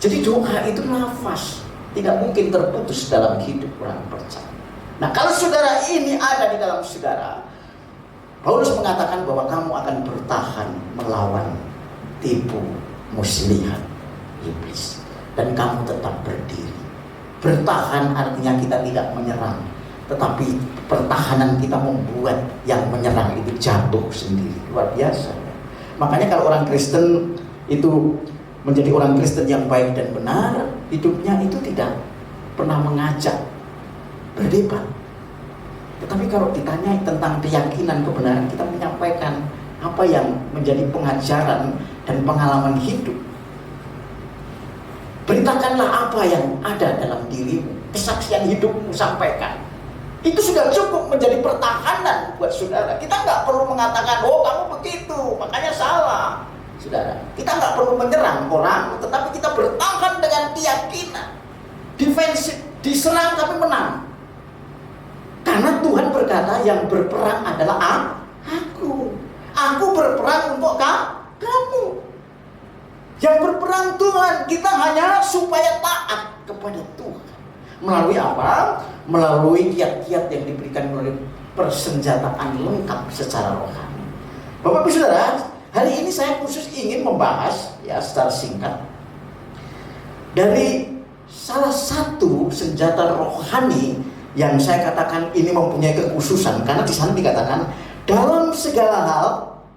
Jadi doa itu nafas, tidak mungkin terputus dalam hidup orang percaya. Nah, kalau saudara ini ada di dalam saudara, Paulus mengatakan bahwa kamu akan bertahan melawan tipu muslihat iblis, dan kamu tetap berdiri. Bertahan artinya kita tidak menyerang, tetapi pertahanan kita membuat yang menyerang itu jatuh sendiri. Luar biasa. Makanya kalau orang Kristen itu menjadi orang Kristen yang baik dan benar, hidupnya itu tidak pernah mengajak berdebat. Tetapi kalau ditanya tentang keyakinan kebenaran, kita menyampaikan apa yang menjadi pengajaran dan pengalaman hidup. Beritakanlah apa yang ada dalam dirimu, kesaksian hidupmu sampaikan. Itu sudah cukup menjadi pertahanan buat saudara. Kita nggak perlu mengatakan, oh kamu begitu, makanya salah. Saudara, kita nggak perlu menyerang orang, tetapi kita bertahan dengan keyakinan. Defensif, diserang tapi menang. Karena Tuhan berkata yang berperang adalah aku. Aku berperang untuk kamu. Yang berperang Tuhan, kita hanya supaya taat kepada Tuhan. Melalui apa? Melalui kiat-kiat yang diberikan melalui persenjataan lengkap secara rohani. Bapak Ibu Saudara, hari ini saya khusus ingin membahas ya secara singkat dari salah satu senjata rohani yang saya katakan ini mempunyai kekhususan, karena di sana dikatakan dalam segala hal,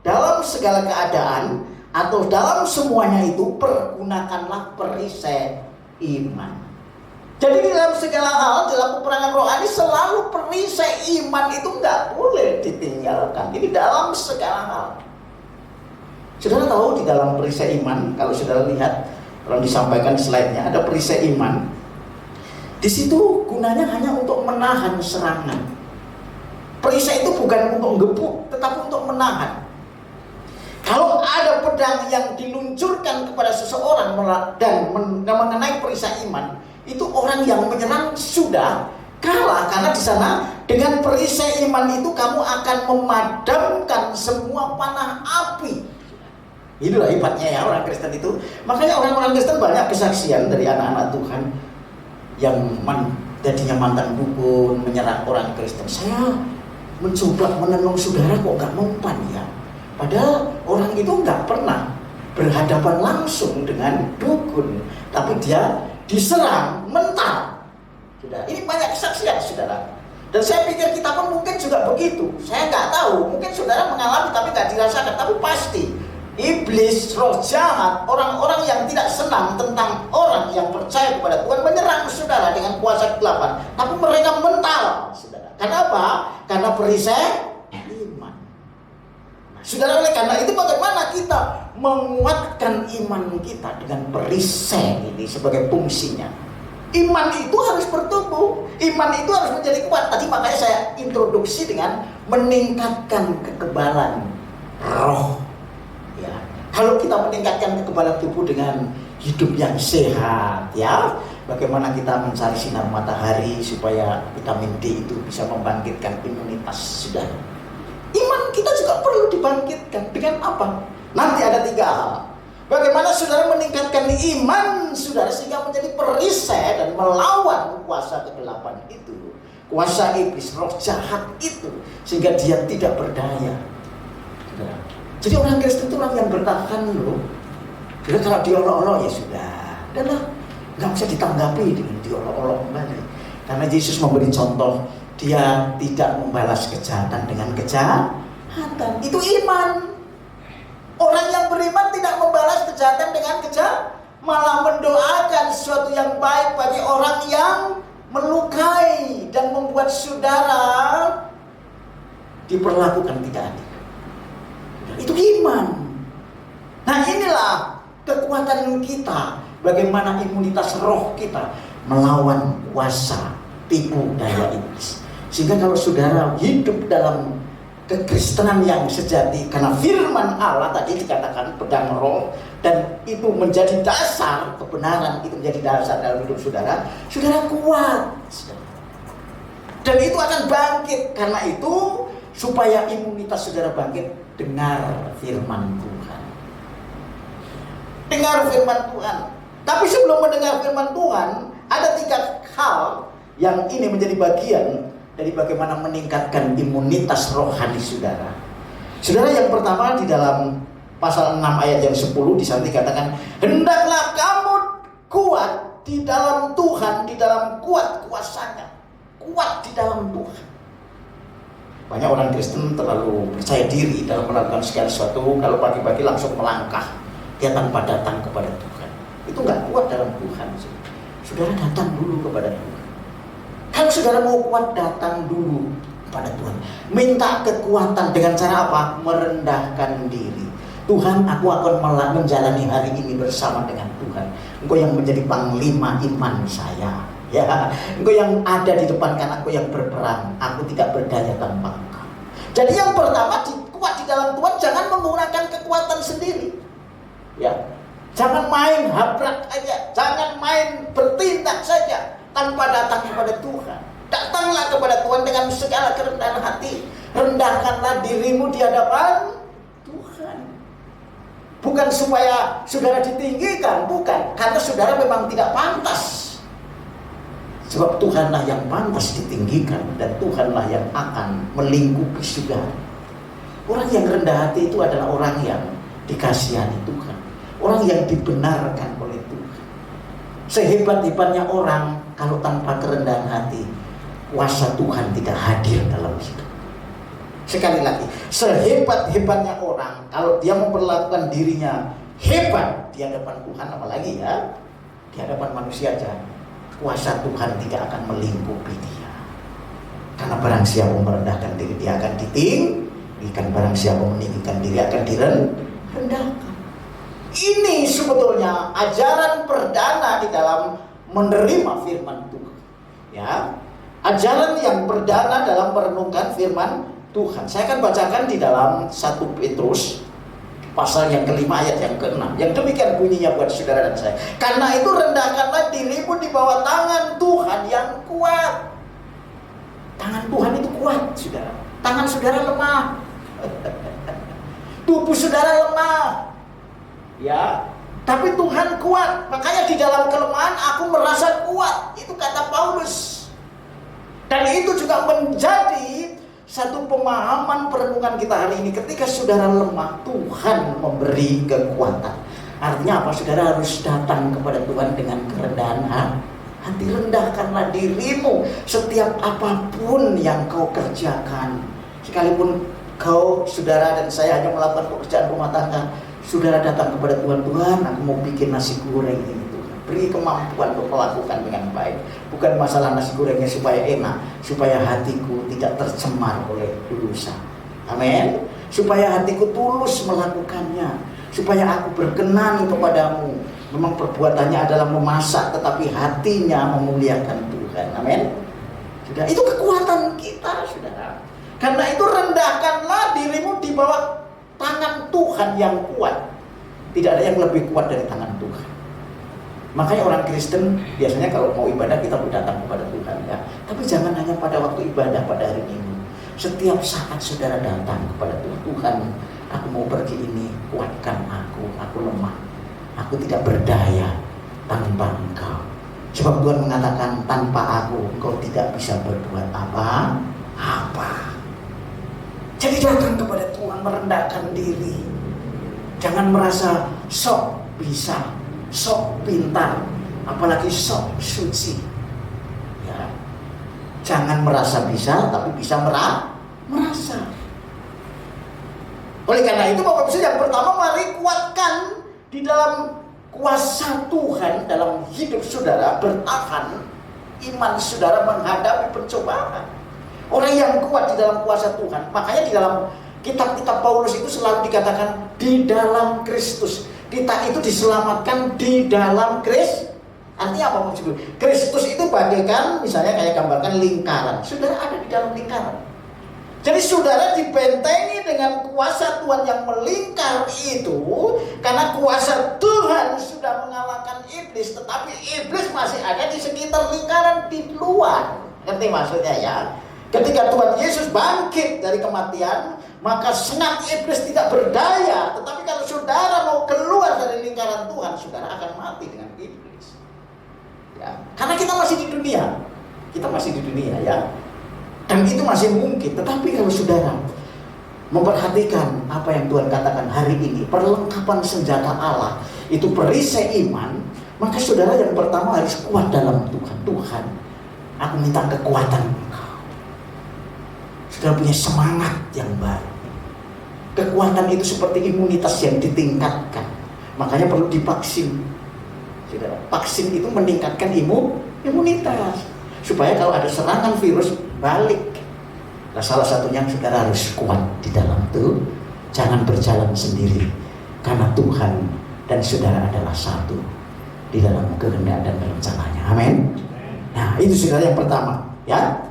dalam segala keadaan, atau dalam semuanya itu pergunakanlah perisai iman. Jadi di dalam segala hal, dalam peperangan rohani selalu perisai iman itu nggak boleh ditinggalkan. Ini dalam segala hal. Saudara tahu di dalam perisai iman, kalau saudara lihat, kalau disampaikan slide-nya ada perisai iman. Di situ gunanya hanya untuk menahan serangan. Perisai itu bukan untuk gebuk, tetapi untuk menahan. Kalau ada pedang yang diluncurkan kepada seseorang dan mengenai perisai iman, itu orang yang menyerang sudah kalah, karena di sana dengan perisai iman itu kamu akan memadamkan semua panah api. Itulah hebatnya ya orang Kristen itu. Makanya orang-orang Kristen banyak kesaksian dari anak-anak Tuhan yang jadinya mantan dukun, menyerang orang Kristen. Saya mencoba menenung saudara, kok gak mempan ya. Padahal orang itu gak pernah berhadapan langsung dengan dukun, tapi dia diserang mental. Sudah, ini banyak kesaksian saudara. Dan saya pikir kita pun mungkin juga begitu. Saya nggak tahu, mungkin saudara mengalami tapi nggak dirasakan. Tapi pasti iblis, roh jahat, orang-orang yang tidak senang tentang orang yang percaya kepada Tuhan menyerang saudara dengan kuasa kegelapan. Tapi mereka mental, saudara. Kenapa? Karena perisai iman. Nah, saudara, oleh karena itu bagaimana kita menguatkan iman kita dengan perisai ini sebagai fungsinya? Iman itu harus bertumbuh, iman itu harus menjadi kuat. Tadi makanya saya introduksi dengan meningkatkan kekebalan roh. Ya, kalau kita meningkatkan kekebalan tubuh dengan hidup yang sehat, ya, bagaimana kita mencari sinar matahari supaya vitamin D itu bisa membangkitkan imunitas saudara. Iman kita juga perlu dibangkitkan dengan apa? Nanti ada 3 hal. Bagaimana saudara meningkatkan iman saudara sehingga menjadi perisai dan melawan kuasa kegelapan itu, kuasa iblis, roh jahat itu, sehingga dia tidak berdaya. Jadi orang Kristen itu orang yang bertahan loh. Jadi kalau diolok-olok ya sudah, udahlah, nggak usah ditanggapi dengan diolok-olok kembali. Karena Yesus memberi contoh, dia tidak membalas kejahatan dengan kejahatan. Itu iman. Orang yang beriman tidak membalas kejahatan dengan kejahatan, malah mendoakan sesuatu yang baik bagi orang yang melukai dan membuat saudara diperlakukan tidak adil. Itu iman. Nah, inilah kekuatan kita, bagaimana imunitas roh kita melawan kuasa tipu daya iblis. Sehingga kalau saudara hidup dalam kekristenan yang sejati, karena firman Allah tadi dikatakan pedang roh, dan itu menjadi dasar kebenaran, itu menjadi dasar dalam hidup saudara, saudara kuat, dan itu akan bangkit. Karena itu supaya imunitas saudara bangkit, dengar firman Tuhan, dengar firman Tuhan. Tapi sebelum mendengar firman Tuhan, ada 3 hal yang ini menjadi bagian dari bagaimana meningkatkan imunitas rohani saudara. Saudara, yang pertama di dalam pasal 6 ayat yang 10 di sana dikatakan, hendaklah kamu kuat di dalam Tuhan, di dalam kuat kuasanya, kuat di dalam Tuhan. Banyak orang Kristen terlalu percaya diri dalam melakukan segala sesuatu, kalau pagi-pagi langsung melangkah, dia tanpa datang kepada Tuhan. Itu nggak kuat dalam Tuhan. Saudara, datang dulu kepada Tuhan. Kalau saudara mau kuat, datang dulu kepada Tuhan. Minta kekuatan dengan cara apa? Merendahkan diri. Tuhan, aku akan menjalani hari ini bersama dengan Tuhan. Engkau yang menjadi panglima iman saya. Ya, Engkau yang ada di depan kananku yang berperang. Aku tidak berdaya tanpa Engkau. Jadi yang pertama, kuat di dalam Tuhan, jangan menggunakan kekuatan sendiri. Ya, jangan main habrak aja, jangan main bertindak saja tanpa datang kepada Tuhan. Datanglah kepada Tuhan dengan segala kerendahan hati. Rendahkanlah dirimu di hadapan Tuhan. Bukan supaya saudara ditinggikan, bukan. Karena saudara memang tidak pantas. Sebab Tuhanlah yang pantas ditinggikan, dan Tuhanlah yang akan melingkupi saudara. Orang yang rendah hati itu adalah orang yang dikasihani Tuhan, orang yang dibenarkan oleh Tuhan. Sehebat-hebatnya orang, kalau tanpa kerendahan hati, kuasa Tuhan tidak hadir dalam hidup. Sekali lagi, sehebat-hebatnya orang, kalau dia memperlakukan dirinya hebat di hadapan Tuhan, apalagi ya di hadapan manusia aja, kuasa Tuhan tidak akan melingkupi dia. Karena barang siapa merendahkan diri, dia akan ditinggikan. Barang siapa meninggikan diri, akan direndahkan. Ini sebetulnya ajaran perdana di dalam menerima firman Tuhan. Ya, ajaran yang perdana dalam merenungkan firman Tuhan. Saya akan bacakan di dalam 1 Petrus pasal yang kelima ayat yang ke-6. Yang demikian bunyinya buat saudara dan saya. Karena itu rendahkanlah dirimu di bawah tangan Tuhan yang kuat. Tangan Tuhan itu kuat, saudara. Tangan saudara lemah. Tubuh saudara lemah. Ya, tapi Tuhan kuat. Makanya di dalam kelemahan aku merasa kuat. Itu kata Paulus. Dan itu juga menjadi satu pemahaman perenungan kita hari ini. Ketika saudara lemah, Tuhan memberi kekuatan. Artinya apa? Saudara harus datang kepada Tuhan dengan kerendahan hati. Rendahkanlah dirimu setiap apapun yang kau kerjakan. Sekalipun kau, saudara dan saya hanya melakukan pekerjaan rumah tangga, saudara datang kepada Tuhan. Tuhan, aku mau bikin nasi goreng ini. Beri kemampuan untuk melakukan dengan baik. Bukan masalah nasi gorengnya supaya enak, supaya hatiku tidak tercemar oleh dosa. Amin. Supaya hatiku tulus melakukannya, supaya aku berkenan kepadamu. Memang perbuatannya adalah memasak, tetapi hatinya memuliakan Tuhan. Amin. Sudah, itu kekuatan kita, saudara. Karena itu rendahkanlah dirimu di bawah tangan Tuhan yang kuat. Tidak ada yang lebih kuat dari tangan Tuhan. Makanya orang Kristen biasanya kalau mau ibadah kita berdatang kepada Tuhan, ya. Tapi jangan hanya pada waktu ibadah pada hari Minggu. Setiap saat saudara datang kepada Tuhan. Tuhan, aku mau pergi ini, kuatkan aku lemah. Aku tidak berdaya tanpa Engkau. Sebab Tuhan mengatakan, tanpa aku engkau tidak bisa berbuat apa-apa. Jadi datang kepada Tuhan, merendahkan diri. Jangan merasa sok bisa, sok pintar, apalagi sok suci. Ya. Jangan merasa bisa, tapi bisa merasa. Oleh karena itu, Bapak Ibu yang pertama, mari kuatkan di dalam kuasa Tuhan dalam hidup saudara, bertahan iman saudara menghadapi pencobaan. Orang yang kuat di dalam kuasa Tuhan, makanya di dalam kitab-kitab Paulus itu selalu dikatakan di dalam Kristus. Kita itu diselamatkan di dalam Kristus. Artinya apa maksudnya? Kristus itu bagaikan, misalnya kayak gambarkan lingkaran. Saudara ada di dalam lingkaran. Jadi saudara dibentengi dengan kuasa Tuhan yang melingkar itu. Karena kuasa Tuhan sudah mengalahkan iblis. Tetapi iblis masih ada di sekitar lingkaran di luar. Ngerti maksudnya ya? Ketika Tuhan Yesus bangkit dari kematian, maka sengat iblis tidak berdaya. Tetapi kalau saudara mau keluar dari lingkaran Tuhan, saudara akan mati dengan iblis. Ya, karena kita masih di dunia. Kita masih di dunia ya. Dan itu masih mungkin. Tetapi kalau saudara memperhatikan apa yang Tuhan katakan hari ini, perlengkapan senjata Allah itu perisai iman, maka saudara yang pertama harus kuat dalam Tuhan. Tuhan, aku minta kekuatan Engkau. Saudara punya semangat yang baru. Kekuatan itu seperti imunitas yang ditingkatkan. Makanya perlu divaksin. Saudara, vaksin itu meningkatkan imunitas. Supaya kalau ada serangan virus balik. Nah, salah satunya saudara harus kuat di dalam itu. Jangan berjalan sendiri. Karena Tuhan dan saudara adalah satu di dalam kehendak dan rencananya. Amin. Nah, itu saudara yang pertama, ya.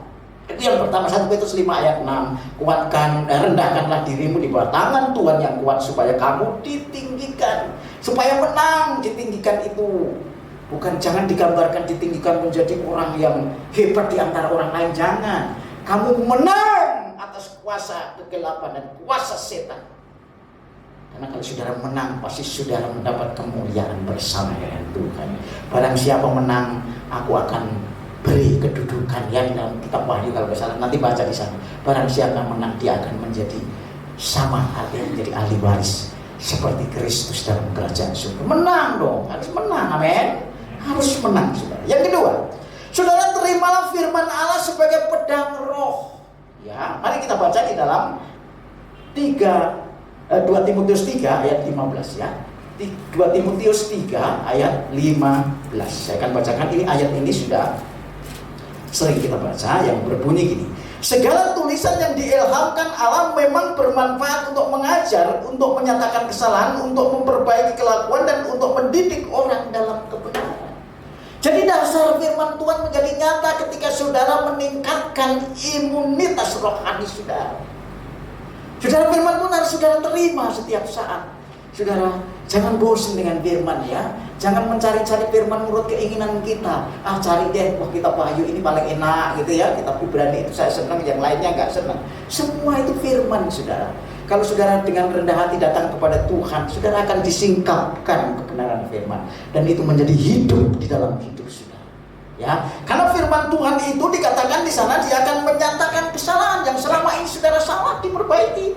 Itu yang pertama, 1 Petrus 5 ayat 6. Kuatkan, rendahkanlah dirimu di bawah tangan Tuhan yang kuat supaya kamu ditinggikan. Supaya menang, ditinggikan itu bukan, jangan digambarkan ditinggikan menjadi orang yang hebat di antara orang lain, jangan. Kamu menang atas kuasa kegelapan dan kuasa setan. Karena kalau saudara menang, pasti saudara mendapat kemuliaan bersama dengan Tuhan. Barang siapa menang, aku akan beri kedudukan, ya, dalam kitab Wahyu kalau tidak salah, nanti baca di sana. Barang siapa menang, dia akan menjadi sama, artinya menjadi ahli waris seperti Kristus dalam kerajaan surga. Menang dong, harus menang, amin. Harus menang, saudara. Yang kedua, saudara terimalah firman Allah sebagai pedang roh. Ya, mari kita baca di dalam 2 Timotius 3 ayat 15, ya. 2 Timotius 3 ayat 15. Saya akan bacakan ini, ayat ini sudah sering kita baca, yang berbunyi gini. Segala tulisan yang diilhamkan Allah memang bermanfaat untuk mengajar, untuk menyatakan kesalahan, untuk memperbaiki kelakuan, dan untuk mendidik orang dalam kebenaran. Jadi dasar firman Tuhan menjadi nyata ketika saudara meningkatkan imunitas rohani saudara. Saudara, firman Tuhan harus saudara terima setiap saat. Saudara, jangan bosan dengan firman, ya. Jangan mencari-cari firman menurut keinginan kita. Cari deh, wah kitab Wahyu ini paling enak gitu ya. Kitab Ibrani itu saya senang, yang lainnya nggak senang. Semua itu firman, saudara. Kalau saudara dengan rendah hati datang kepada Tuhan, saudara akan disingkapkan kebenaran firman. Dan itu menjadi hidup di dalam hidup saudara. Ya, karena firman Tuhan itu dikatakan di sana, dia akan menyatakan kesalahan yang selama ini saudara salah, diperbaiki.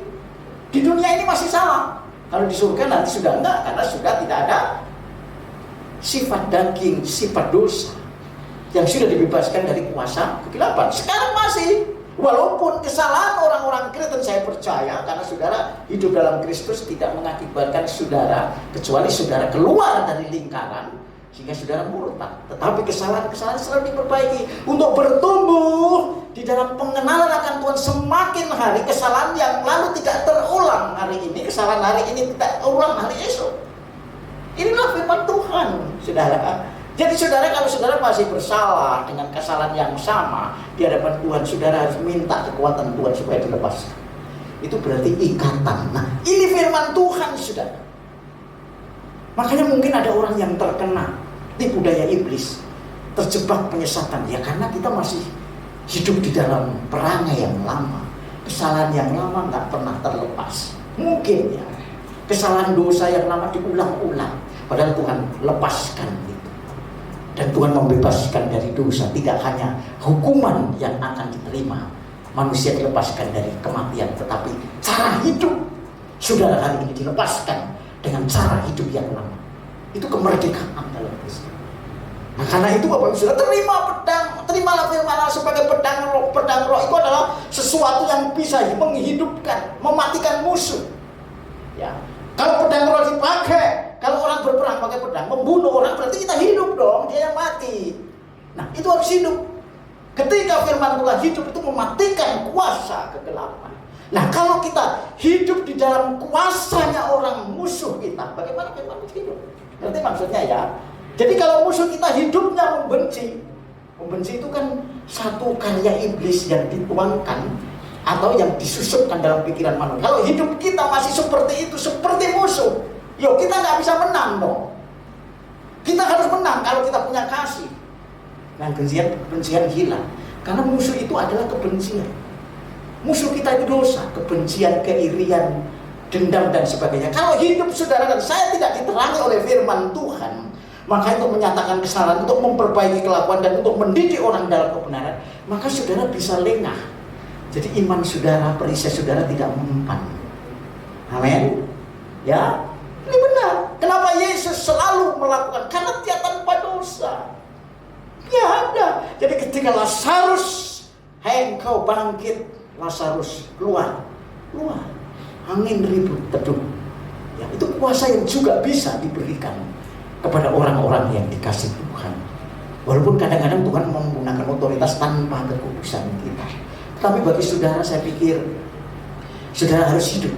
Di dunia ini masih salah. Kalau di surga nanti sudah enggak, karena sudah tidak ada sifat daging, sifat dosa yang sudah dibebaskan dari kuasa kegelapan. Sekarang masih, walaupun kesalahan orang-orang Kristen, saya percaya karena saudara hidup dalam Kristus tidak mengakibatkan saudara, kecuali saudara keluar dari lingkaran sehingga saudara murtad. Tetapi kesalahan-kesalahan selalu diperbaiki untuk bertumbuh di dalam pengenalan akan Tuhan semakin hari. Kesalahan yang lalu tidak terulang hari ini, kesalahan hari ini tidak terulang hari esok. Inilah firman Tuhan, saudara. Jadi saudara, kalau saudara masih bersalah dengan kesalahan yang sama di hadapan Tuhan, saudara harus minta kekuatan Tuhan supaya dilepaskan. Itu berarti ikatan. Nah, ini firman Tuhan, saudara. Makanya mungkin ada orang yang terkena tipu daya iblis, terjebak penyesatan, ya karena kita masih hidup di dalam perangai yang lama. Kesalahan yang lama nggak pernah terlepas. Mungkin ya, kesalahan dosa yang lama diulang-ulang. Padahal Tuhan lepaskan itu. Dan Tuhan membebaskan dari dosa. Tidak hanya hukuman yang akan diterima, manusia dilepaskan dari kematian, tetapi cara hidup saudara hari ini dilepaskan dengan cara hidup yang lama. Itu kemerdekaan dalam Kristus. Nah, karena itu Bapak Ibu sudah terima pedang, terimalah firman Allah sebagai pedang roh. Pedang roh itu adalah sesuatu yang bisa menghidupkan, mematikan musuh. Ya, kalau pedang roh dipakai, kalau orang berperang pakai pedang, membunuh orang, berarti kita hidup dong, dia yang mati. Nah, itu harus hidup. Ketika firman Tuhan hidup, itu mematikan kuasa kegelapan. Nah, kalau kita hidup di dalam kuasanya orang musuh kita, bagaimana firman itu hidup? Berarti maksudnya ya, jadi kalau musuh kita hidupnya membenci itu kan satu karya iblis yang dituangkan atau yang disusupkan dalam pikiran manusia. Kalau hidup kita masih seperti itu, seperti musuh, yo kita nggak bisa menang dong. Kita harus menang kalau kita punya kasih. Nah, kebencian hilang, karena musuh itu adalah kebencian. Musuh kita itu dosa, kebencian, keirian, dendam dan sebagainya. Kalau hidup saudara dan saya tidak diterangi oleh firman Tuhan, maka untuk menyatakan kesalahan, untuk memperbaiki kelakuan, dan untuk mendidik orang dalam kebenaran, maka saudara bisa lengah. Jadi iman saudara, perisai saudara tidak mempan. Amin. Ya, ini benar. Kenapa Yesus selalu melakukan? Karena dia tanpa dosa. Dia ada. Jadi ketika Lazarus, "Hai engkau bangkit, Lazarus keluar." Angin ribut teduh. Ya, itu kuasa yang juga bisa diberikan kepada orang-orang yang dikasih Tuhan. Walaupun kadang-kadang Tuhan menggunakan otoritas tanpa kekudusan kita. Tapi bagi saudara, saya pikir saudara harus hidup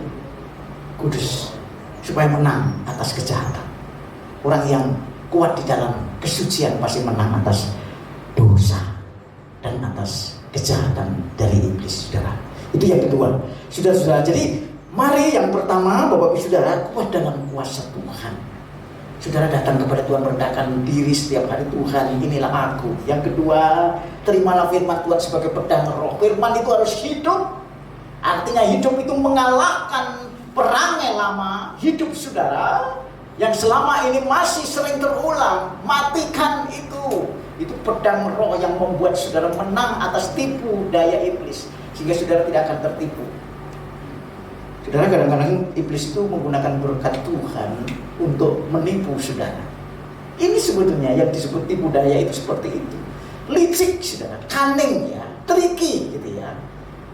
kudus supaya menang atas kejahatan. Orang yang kuat di dalam kesucian pasti menang atas dosa dan atas kejahatan dari iblis, saudara. Itu yang kedua. Saudara-saudara, jadi mari yang pertama, Bapak Ibu Saudara, kuat dalam kuasa Tuhan. Saudara datang kepada Tuhan, merendahkan diri setiap hari. Tuhan, inilah aku. Yang kedua, terimalah firman Tuhan sebagai pedang roh. Firman itu harus hidup. Artinya hidup itu mengalahkan perangai lama hidup saudara yang selama ini masih sering terulang. Matikan itu. Itu pedang roh yang membuat saudara menang atas tipu daya iblis, sehingga saudara tidak akan tertipu. Saudara, kadang-kadang iblis itu menggunakan berkat Tuhan untuk menipu saudara. Ini sebetulnya yang disebut tipu daya itu seperti itu. Licik saudara, cunning ya, tricky gitu ya.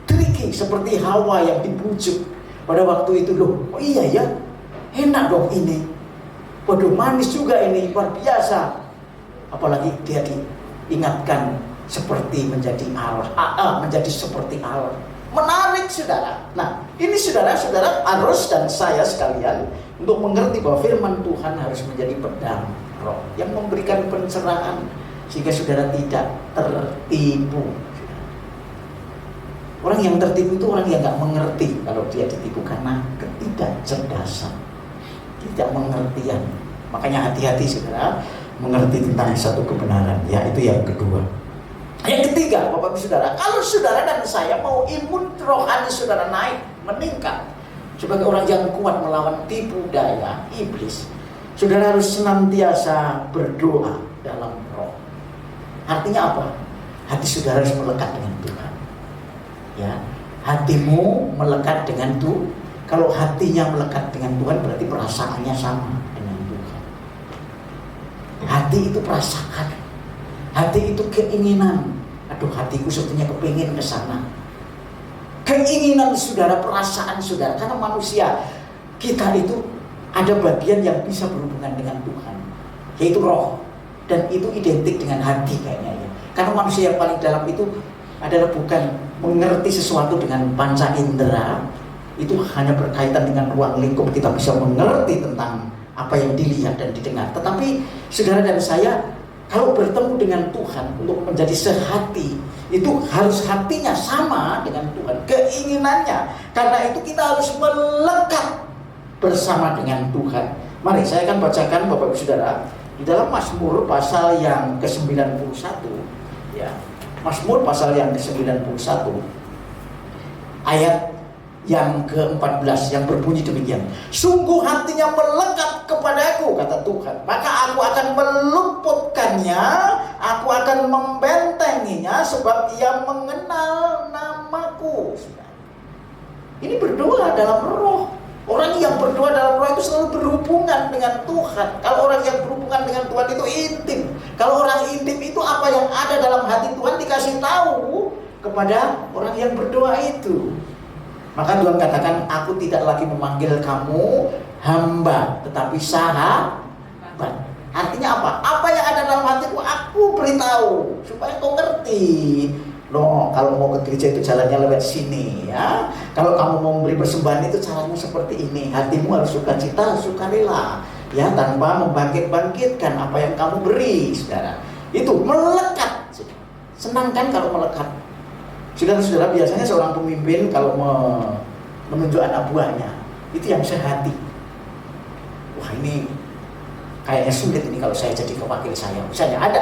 Tricky seperti Hawa yang dibujuk pada waktu itu. Loh, oh iya ya, enak dong ini. Waduh, manis juga ini, luar biasa. Apalagi dia diingatkan seperti menjadi Allah, menjadi seperti Allah. Menarik saudara. Nah, ini saudara-saudara harus dan saya sekalian untuk mengerti bahwa firman Tuhan harus menjadi pedang roh yang memberikan pencerahan sehingga saudara tidak tertipu. Orang yang tertipu itu orang yang nggak mengerti kalau dia ditipu karena ketidakcerdasan, tidak mengertian. Makanya hati-hati saudara mengerti tentang satu kebenaran. Ya, itu yang kedua. Yang ketiga, Bapak Ibu Saudara, kalau saudara dan saya mau imun rohani saudara naik, meningkat sebagai orang yang kuat melawan tipu daya iblis, saudara harus senantiasa berdoa dalam roh. Artinya apa? Hati saudara harus melekat dengan Tuhan. Ya, hatimu melekat dengan Tuhan. Kalau hatinya melekat dengan Tuhan, berarti perasaannya sama dengan Tuhan. Hati itu perasaan. Hati itu keinginan. Aduh, hatiku sebetulnya kepingin ke sana. Keinginan saudara, perasaan saudara. Karena manusia, kita itu ada bagian yang bisa berhubungan dengan Tuhan, yaitu roh. Dan itu identik dengan hati kayaknya ya. Karena manusia yang paling dalam itu adalah bukan mengerti sesuatu dengan panca indera. Itu hanya berkaitan dengan ruang lingkup. Kita bisa mengerti tentang apa yang dilihat dan didengar. Tetapi saudara dan saya, kalau bertemu dengan Tuhan untuk menjadi sehati, itu harus hatinya sama dengan Tuhan, keinginannya. Karena itu kita harus melekat bersama dengan Tuhan. Mari saya akan bacakan Bapak Ibu Saudara di dalam Mazmur pasal yang ke-91 ya. Mazmur pasal yang ke-91 ayat yang ke-14 yang berbunyi demikian. Sungguh hatinya melekat kepadaku, kata Tuhan, maka aku akan meluputkannya, aku akan membentenginya, sebab ia mengenal namaku. Ini berdoa dalam roh. Orang yang berdoa dalam roh itu selalu berhubungan dengan Tuhan. Kalau orang yang berhubungan dengan Tuhan itu intim. Kalau orang intim itu apa yang ada dalam hati Tuhan dikasih tahu kepada orang yang berdoa itu. Maka Tuhan katakan, aku tidak lagi memanggil kamu hamba, tetapi sahabat. Artinya apa? Apa yang ada dalam hatiku, aku beritahu supaya kau ngerti. Loh, kalau mau ke gereja itu jalannya lewat sini ya. Kalau kamu mau memberi persembahan itu caranya seperti ini. Hatimu harus sukacita, sukarela ya, tanpa membangkit-bangkitkan apa yang kamu beri, saudara. Itu melekat. Senang kan kalau melekat? Saudara-saudara, biasanya seorang pemimpin kalau menunjuk anak buahnya itu yang sehati. Wah, ini kayaknya sulit ini kalau saya jadi wakil saya. Misalnya ada.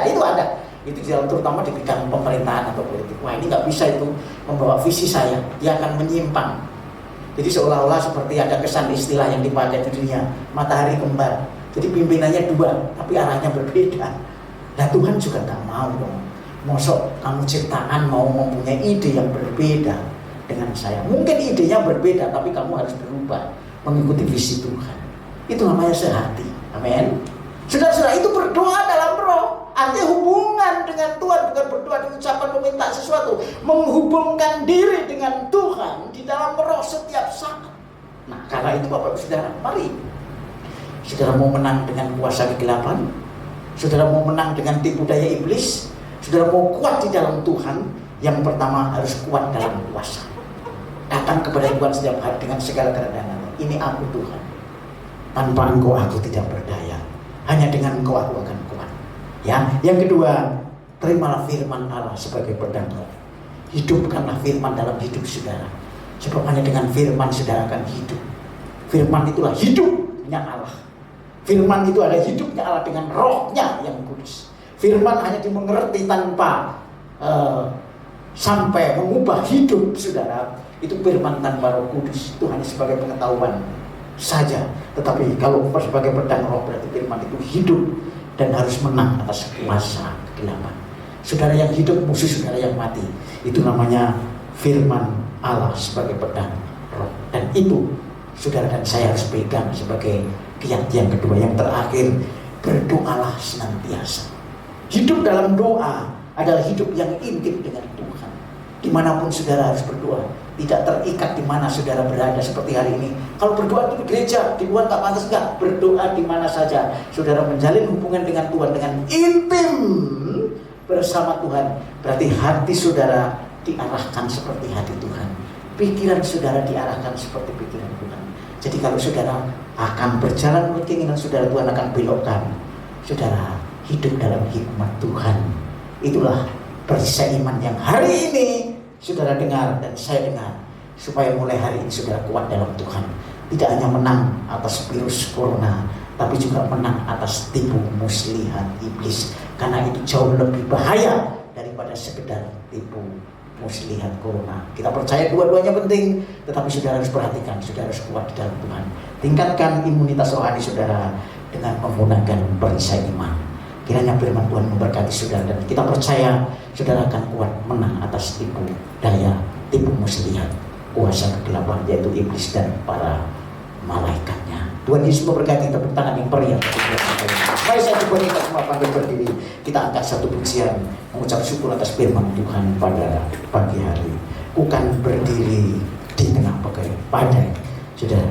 Itu terutama di bidang pemerintahan atau politik. Wah, ini nggak bisa itu membawa visi saya. Dia akan menyimpang. Jadi seolah-olah seperti ada kesan istilah yang dipakai di dunia, matahari kembar. Jadi pimpinannya dua, tapi arahnya berbeda. Nah, Tuhan juga nggak mau dong. Mosok kamu ciptaan mau mempunyai ide yang berbeda dengan saya. Mungkin idenya berbeda, tapi kamu harus berubah mengikuti visi Tuhan. Itu namanya sehati. Amin. Saudara-saudara, itu berdoa dalam roh. Artinya hubungan dengan Tuhan, bukan berdoa dengan ucapan meminta sesuatu. Menghubungkan diri dengan Tuhan di dalam roh setiap saat. Nah, karena itu Bapak Saudara, mari. Saudara mau menang dengan kuasa kegelapan? Saudara mau menang dengan tipu daya iblis? Saudara mau kuat di dalam Tuhan? Yang pertama harus kuat dalam kuasa. Datang kepada Tuhan setiap hari dengan segala kerendahan. Ini aku Tuhan. Tanpa Engkau aku tidak berdaya. Hanya dengan Engkau aku akan kuat. Ya, yang kedua, terimalah firman Allah sebagai pedang roh. Hidupkanlah firman dalam hidup saudara. Sebab hanya dengan firman saudara akan hidup. Firman itulah hidupnya Allah. Firman itu ada hidupnya Allah dengan rohnya yang kudus. Firman hanya dimengerti tanpa sampai mengubah hidup saudara. Itu firman tanpa roh kudus. Itu hanya sebagai pengetahuan saja. Tetapi kalau sebagai pedang roh berarti firman itu hidup dan harus menang atas kuasa kegelapan. Saudara yang hidup musuh saudara yang mati. Itu namanya firman Allah sebagai pedang roh. Dan itu saudara dan saya harus pegang sebagai kiat yang kedua. Yang terakhir, berdoalah senantiasa. Hidup dalam doa adalah hidup yang intim dengan Tuhan. Dimanapun saudara harus berdoa. Tidak terikat di mana saudara berada seperti hari ini. Kalau berdoa itu di gereja, di luar tak pantas, enggak. Berdoa di mana saja. Saudara menjalin hubungan dengan Tuhan dengan intim bersama Tuhan. Berarti hati saudara diarahkan seperti hati Tuhan. Pikiran saudara diarahkan seperti pikiran Tuhan. Jadi kalau saudara akan berjalan menurut keinginan saudara, Tuhan akan belokkan. Saudara hidup dalam hikmat Tuhan. Itulah perisai iman yang hari ini saudara dengar dan saya dengar. Supaya mulai hari ini saudara kuat dalam Tuhan. Tidak hanya menang atas virus corona, tapi juga menang atas tipu muslihat iblis. Karena itu jauh lebih bahaya daripada sekedar tipu muslihat corona. Kita percaya dua-duanya penting, tetapi saudara harus perhatikan, saudara harus kuat di dalam Tuhan. Tingkatkan imunitas rohani saudara dengan menggunakan perisai iman. Kiranya firman Tuhan memberkati saudara dan kita percaya saudara akan kuat menang atas tipu daya, tipu muslihat, kuasa kegelapan yaitu iblis dan para malaikatnya. Tuhan Yesus memberkati. Tepuk tangan yang meriah. Mari saya coba kita semua panggil berdiri. Kita angkat satu pujian mengucap syukur atas firman Tuhan pada pagi hari. Bukan berdiri di tengah badai. Sudah,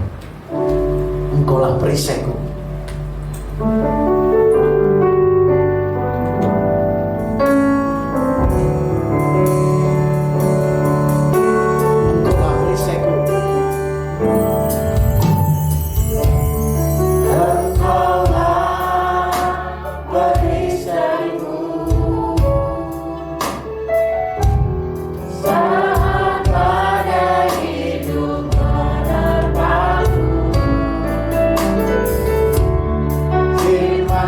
Engkaulah perisaiku. Firman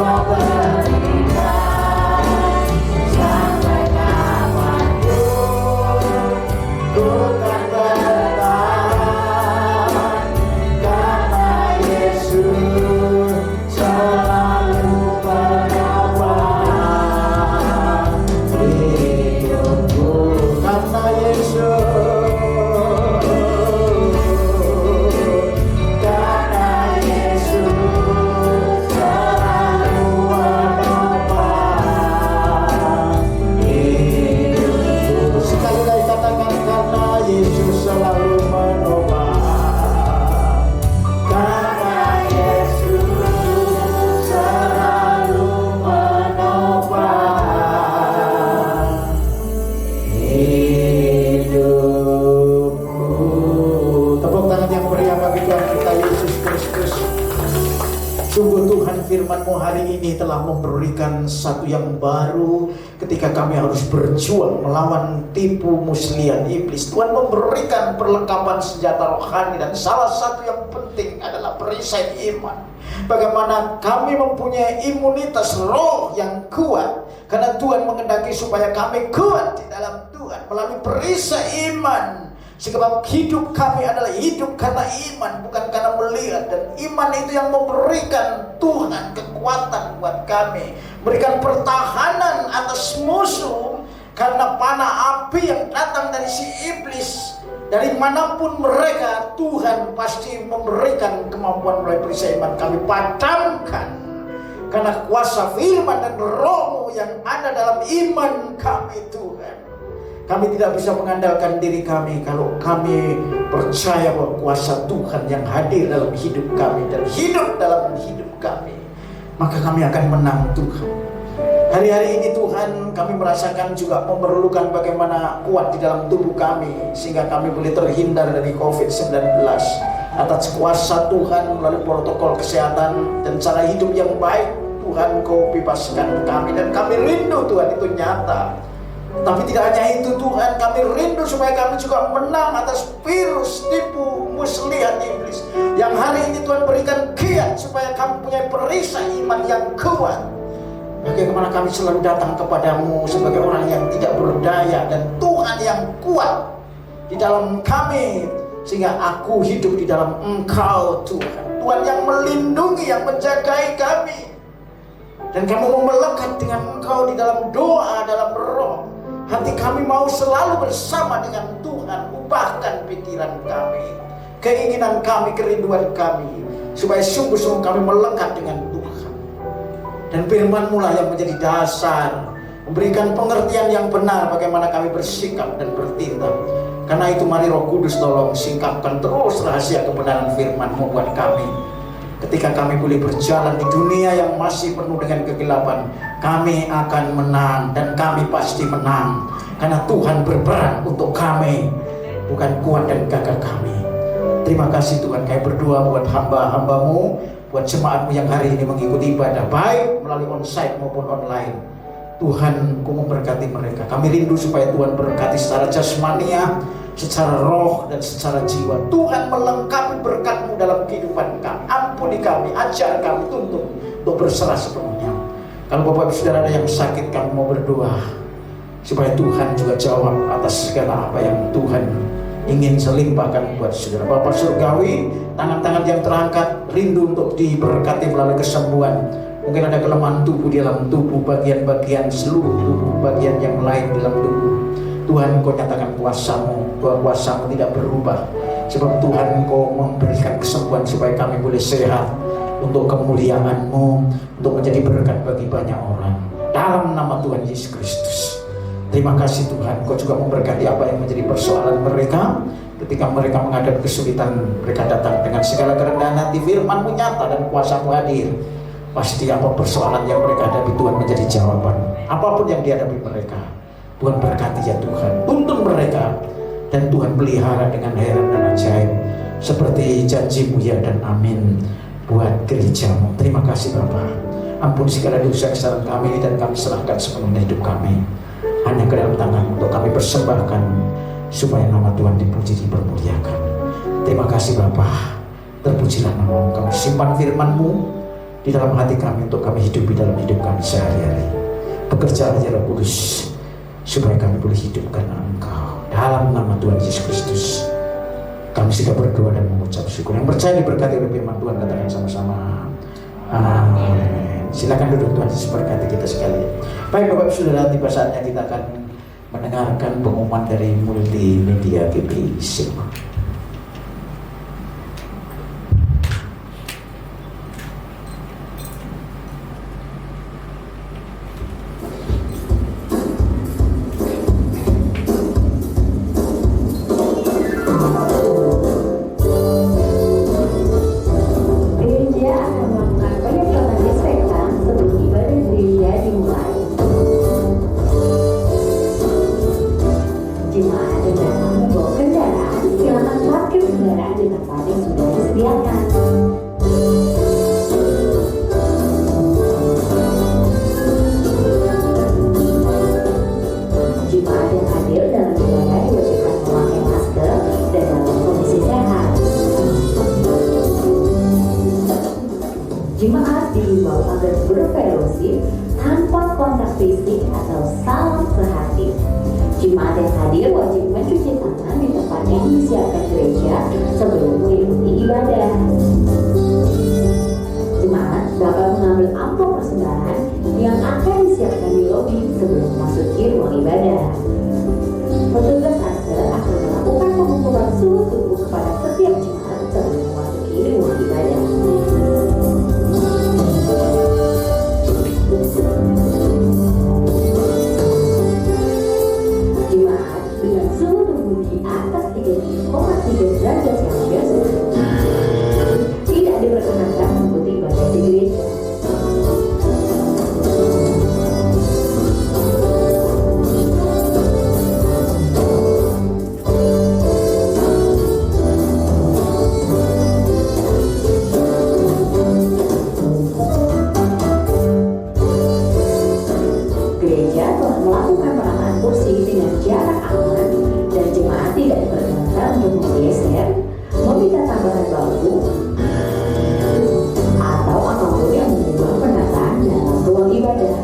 kau berikan sampai kapanpun. Ku kan bertahan karena Yesus selalu menopang hidupku. Karena Yesus, Karena Yesus selalu menopang hidupku. sekali lagi katakan, karena Yesus selalu menopang. Karena Yesus selalu menopang hidupku. Tepuk tangan yang meriah bagi Tuhan kita Yesus Kristus. Sungguh Tuhan, firman-Mu hari ini telah memberikan satu yang baru ketika kami harus berjuang melawan tipu muslihat iblis. Tuhan memberikan perlengkapan senjata rohani, dan salah satu yang penting adalah perisai iman. Bagaimana kami mempunyai imunitas roh yang kuat, karena Tuhan menghendaki supaya kami kuat di dalam Tuhan melalui perisai iman. Sebab hidup kami adalah hidup karena iman, bukan karena melihat. Dan iman itu yang memberikan Tuhan kekuatan buat kami, memberikan pertahanan atas musuh. Karena panah api yang datang dari si iblis, dari manapun mereka, Tuhan pasti memberikan kemampuan melalui perisai iman. Kami padamkan karena kuasa firman dan roh yang ada dalam iman kami, Tuhan. Kami tidak bisa mengandalkan diri kami kalau kami percaya bahwa kuasa Tuhan yang hadir dalam hidup kami dan hidup dalam hidup kami, maka kami akan menang, Tuhan. Hari-hari ini Tuhan, kami merasakan juga memerlukan bagaimana kuat di dalam tubuh kami sehingga kami boleh terhindar dari COVID-19. Atas kuasa Tuhan melalui protokol kesehatan dan cara hidup yang baik, Tuhan Kau bebaskan kami, dan kami rindu Tuhan itu nyata. Tapi tidak hanya itu Tuhan, kami rindu supaya kami juga menang atas virus tipu muslihat iblis. Yang hari ini Tuhan berikan kiat supaya kami punya perisai iman yang kuat. Bagaimana kami selalu datang kepadamu sebagai orang yang tidak berdaya, dan Tuhan yang kuat di dalam kami, sehingga aku hidup di dalam Engkau, Tuhan. Tuhan yang melindungi, yang menjagai kami, dan kami mau melekat dengan Engkau di dalam doa, dalam roh. Hati kami mau selalu bersama dengan Tuhan. Ubahkan pikiran kami, keinginan kami, kerinduan kami, supaya sungguh-sungguh kami melekat dengan Tuhan. Dan firman-Mu lah yang menjadi dasar, memberikan pengertian yang benar bagaimana kami bersikap dan bertindak. Karena itu mari Roh Kudus tolong singkapkan terus rahasia kebenaran firman-Mu buat kami. Ketika kami boleh berjalan di dunia yang masih penuh dengan kegelapan, kami akan menang, dan kami pasti menang. Karena Tuhan berperan untuk kami, bukan kuat dan gagah kami. Terima kasih Tuhan, kami berdoa buat hamba-hamba-Mu, buat jemaat-Mu yang hari ini mengikuti ibadah, baik melalui onsite maupun online. Tuhan, Kau memberkati mereka. Kami rindu supaya Tuhan berkati secara jasmania, secara roh, dan secara jiwa. Tuhan melengkapi berkat-Mu dalam kehidupan kami. Ampuni kami, ajar kami, tuntun untuk berserah sepenuhnya. Kalau Bapak Ibu Saudara ada yang sakit, kami mau berdoa supaya Tuhan juga jawab atas segala apa yang Tuhan ingin selimpahkan buat saudara. Bapak Surgawi, tangan-tangan yang terangkat rindu untuk diberkati melalui kesembuhan. Mungkin ada kelemahan tubuh di dalam tubuh, bagian-bagian seluruh tubuh, bagian yang lain dalam tubuh. Tuhan, Kau nyatakan kuasa-Mu, bahwa kuasa-Mu tidak berubah. Sebab Tuhan, Kau memberikan kesembuhan supaya kami boleh sehat untuk kemuliaan-Mu, untuk menjadi berkat bagi banyak orang. Dalam nama Tuhan Yesus Kristus. Terima kasih Tuhan, Kau juga memberkati apa yang menjadi persoalan mereka. Ketika mereka menghadapi kesulitan, mereka datang dengan segala kerendahan hati, firman-Mu nyata dan kuasa-Mu hadir. Pasti apa persoalan yang mereka hadapi, Tuhan menjadi jawaban. Apapun yang dihadapi mereka, Tuhan berkati ya Tuhan, tuntun mereka, dan Tuhan pelihara dengan heran dan ajaib, seperti janji-Mu ya dan amin buat gereja-Mu. Terima kasih Bapa. Ampun segala dosa kesalahan kami, dan kami serahkan sepenuhnya hidup kami hanya ke dalam tangan untuk kami persembahkan, supaya nama Tuhan dipuji, dipermuliakan. Terima kasih Bapa. Terpujilah nama-Mu. Kami simpan firman-Mu di dalam hati kami untuk kami hidupi dalam hidup kami sehari-hari. Bekerja aja Roh Kudus supaya kami boleh hidup karena Engkau. Dalam nama Tuhan Yesus Kristus kami sudah berdoa dan mengucap syukur. Yang percaya diberkati oleh firman Tuhan, katakan sama-sama amin. Silakan duduk, Tuhan Yesus berkati kita sekalian. Baik Bapak Saudara, tiba saatnya kita akan mendengarkan pengumuman dari Multimedia GPI Sigma. Jemaat diimbau agar berfellowship tanpa kontak fisik atau salam sehati. Jemaat yang hadir wajib mencuci tangan di tempat yang disiapkan gereja sebelum mengikuti ibadah. Jemaat dapat mengambil amplop persembahan yang akan disiapkan di lobi sebelum memasuki ruang ibadah. Petugas aser akan melakukan pengukuran suhu tubuh kepada setiap jemaat sebelum memasuki ruang ibadah. Jemaat dengan suhu tubuh di atas 37,3 derajat Celcius tidak diperkenankan mengikuti ibadah di gereja. Gereja telah melakukan penataan kursi dengan jarak aman dan jemaat tidak diperkenankan untuk menggeser, meminta tambahan bangku, atau apapun yang mengubah penataan dalam ruang ibadah.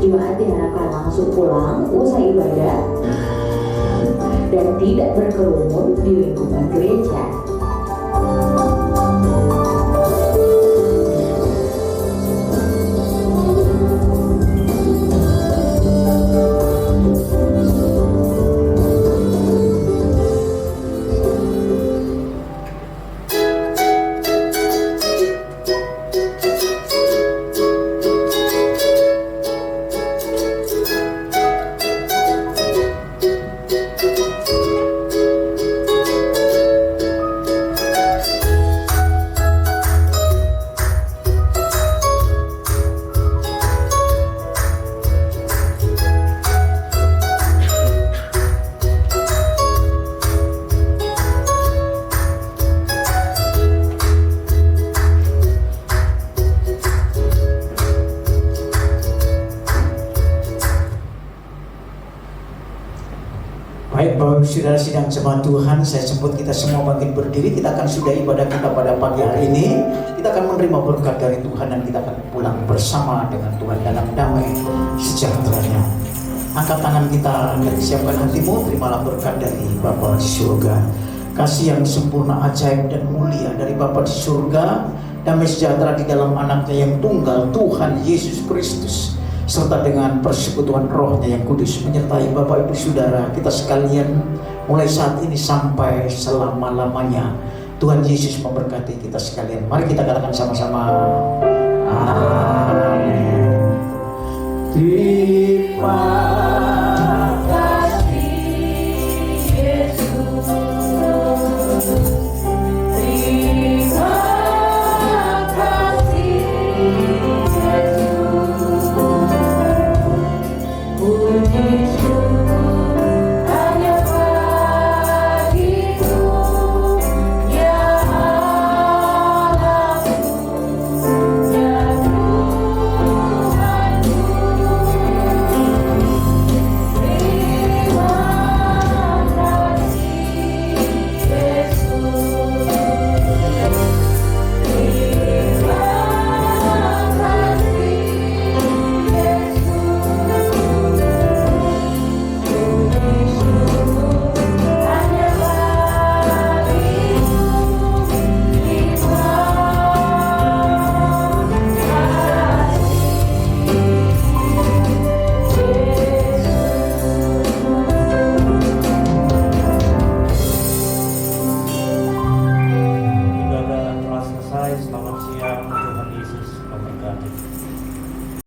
Jemaat diharapkan langsung pulang usai ibadah dan tidak berkerumun di lingkungan gereja. Baik Bapak Saudara sidang jemaat Tuhan, saya jemput kita semua bangkit berdiri. Kita akan sudah ibadah kita pada pagi hari ini. Kita akan menerima berkat dari Tuhan dan kita akan pulang bersama dengan Tuhan dalam damai sejahteranya. Angkat tangan kita dan siapkan hatimu, terimalah berkat dari Bapa di surga. Kasih yang sempurna, ajaib dan mulia dari Bapa di surga, damai sejahtera di dalam anaknya yang tunggal, Tuhan Yesus Kristus, serta dengan persekutuan rohnya yang kudus menyertai Bapak Ibu Saudara kita sekalian mulai saat ini sampai selama-lamanya. Tuhan Yesus memberkati kita sekalian. Mari kita katakan sama-sama amin. Di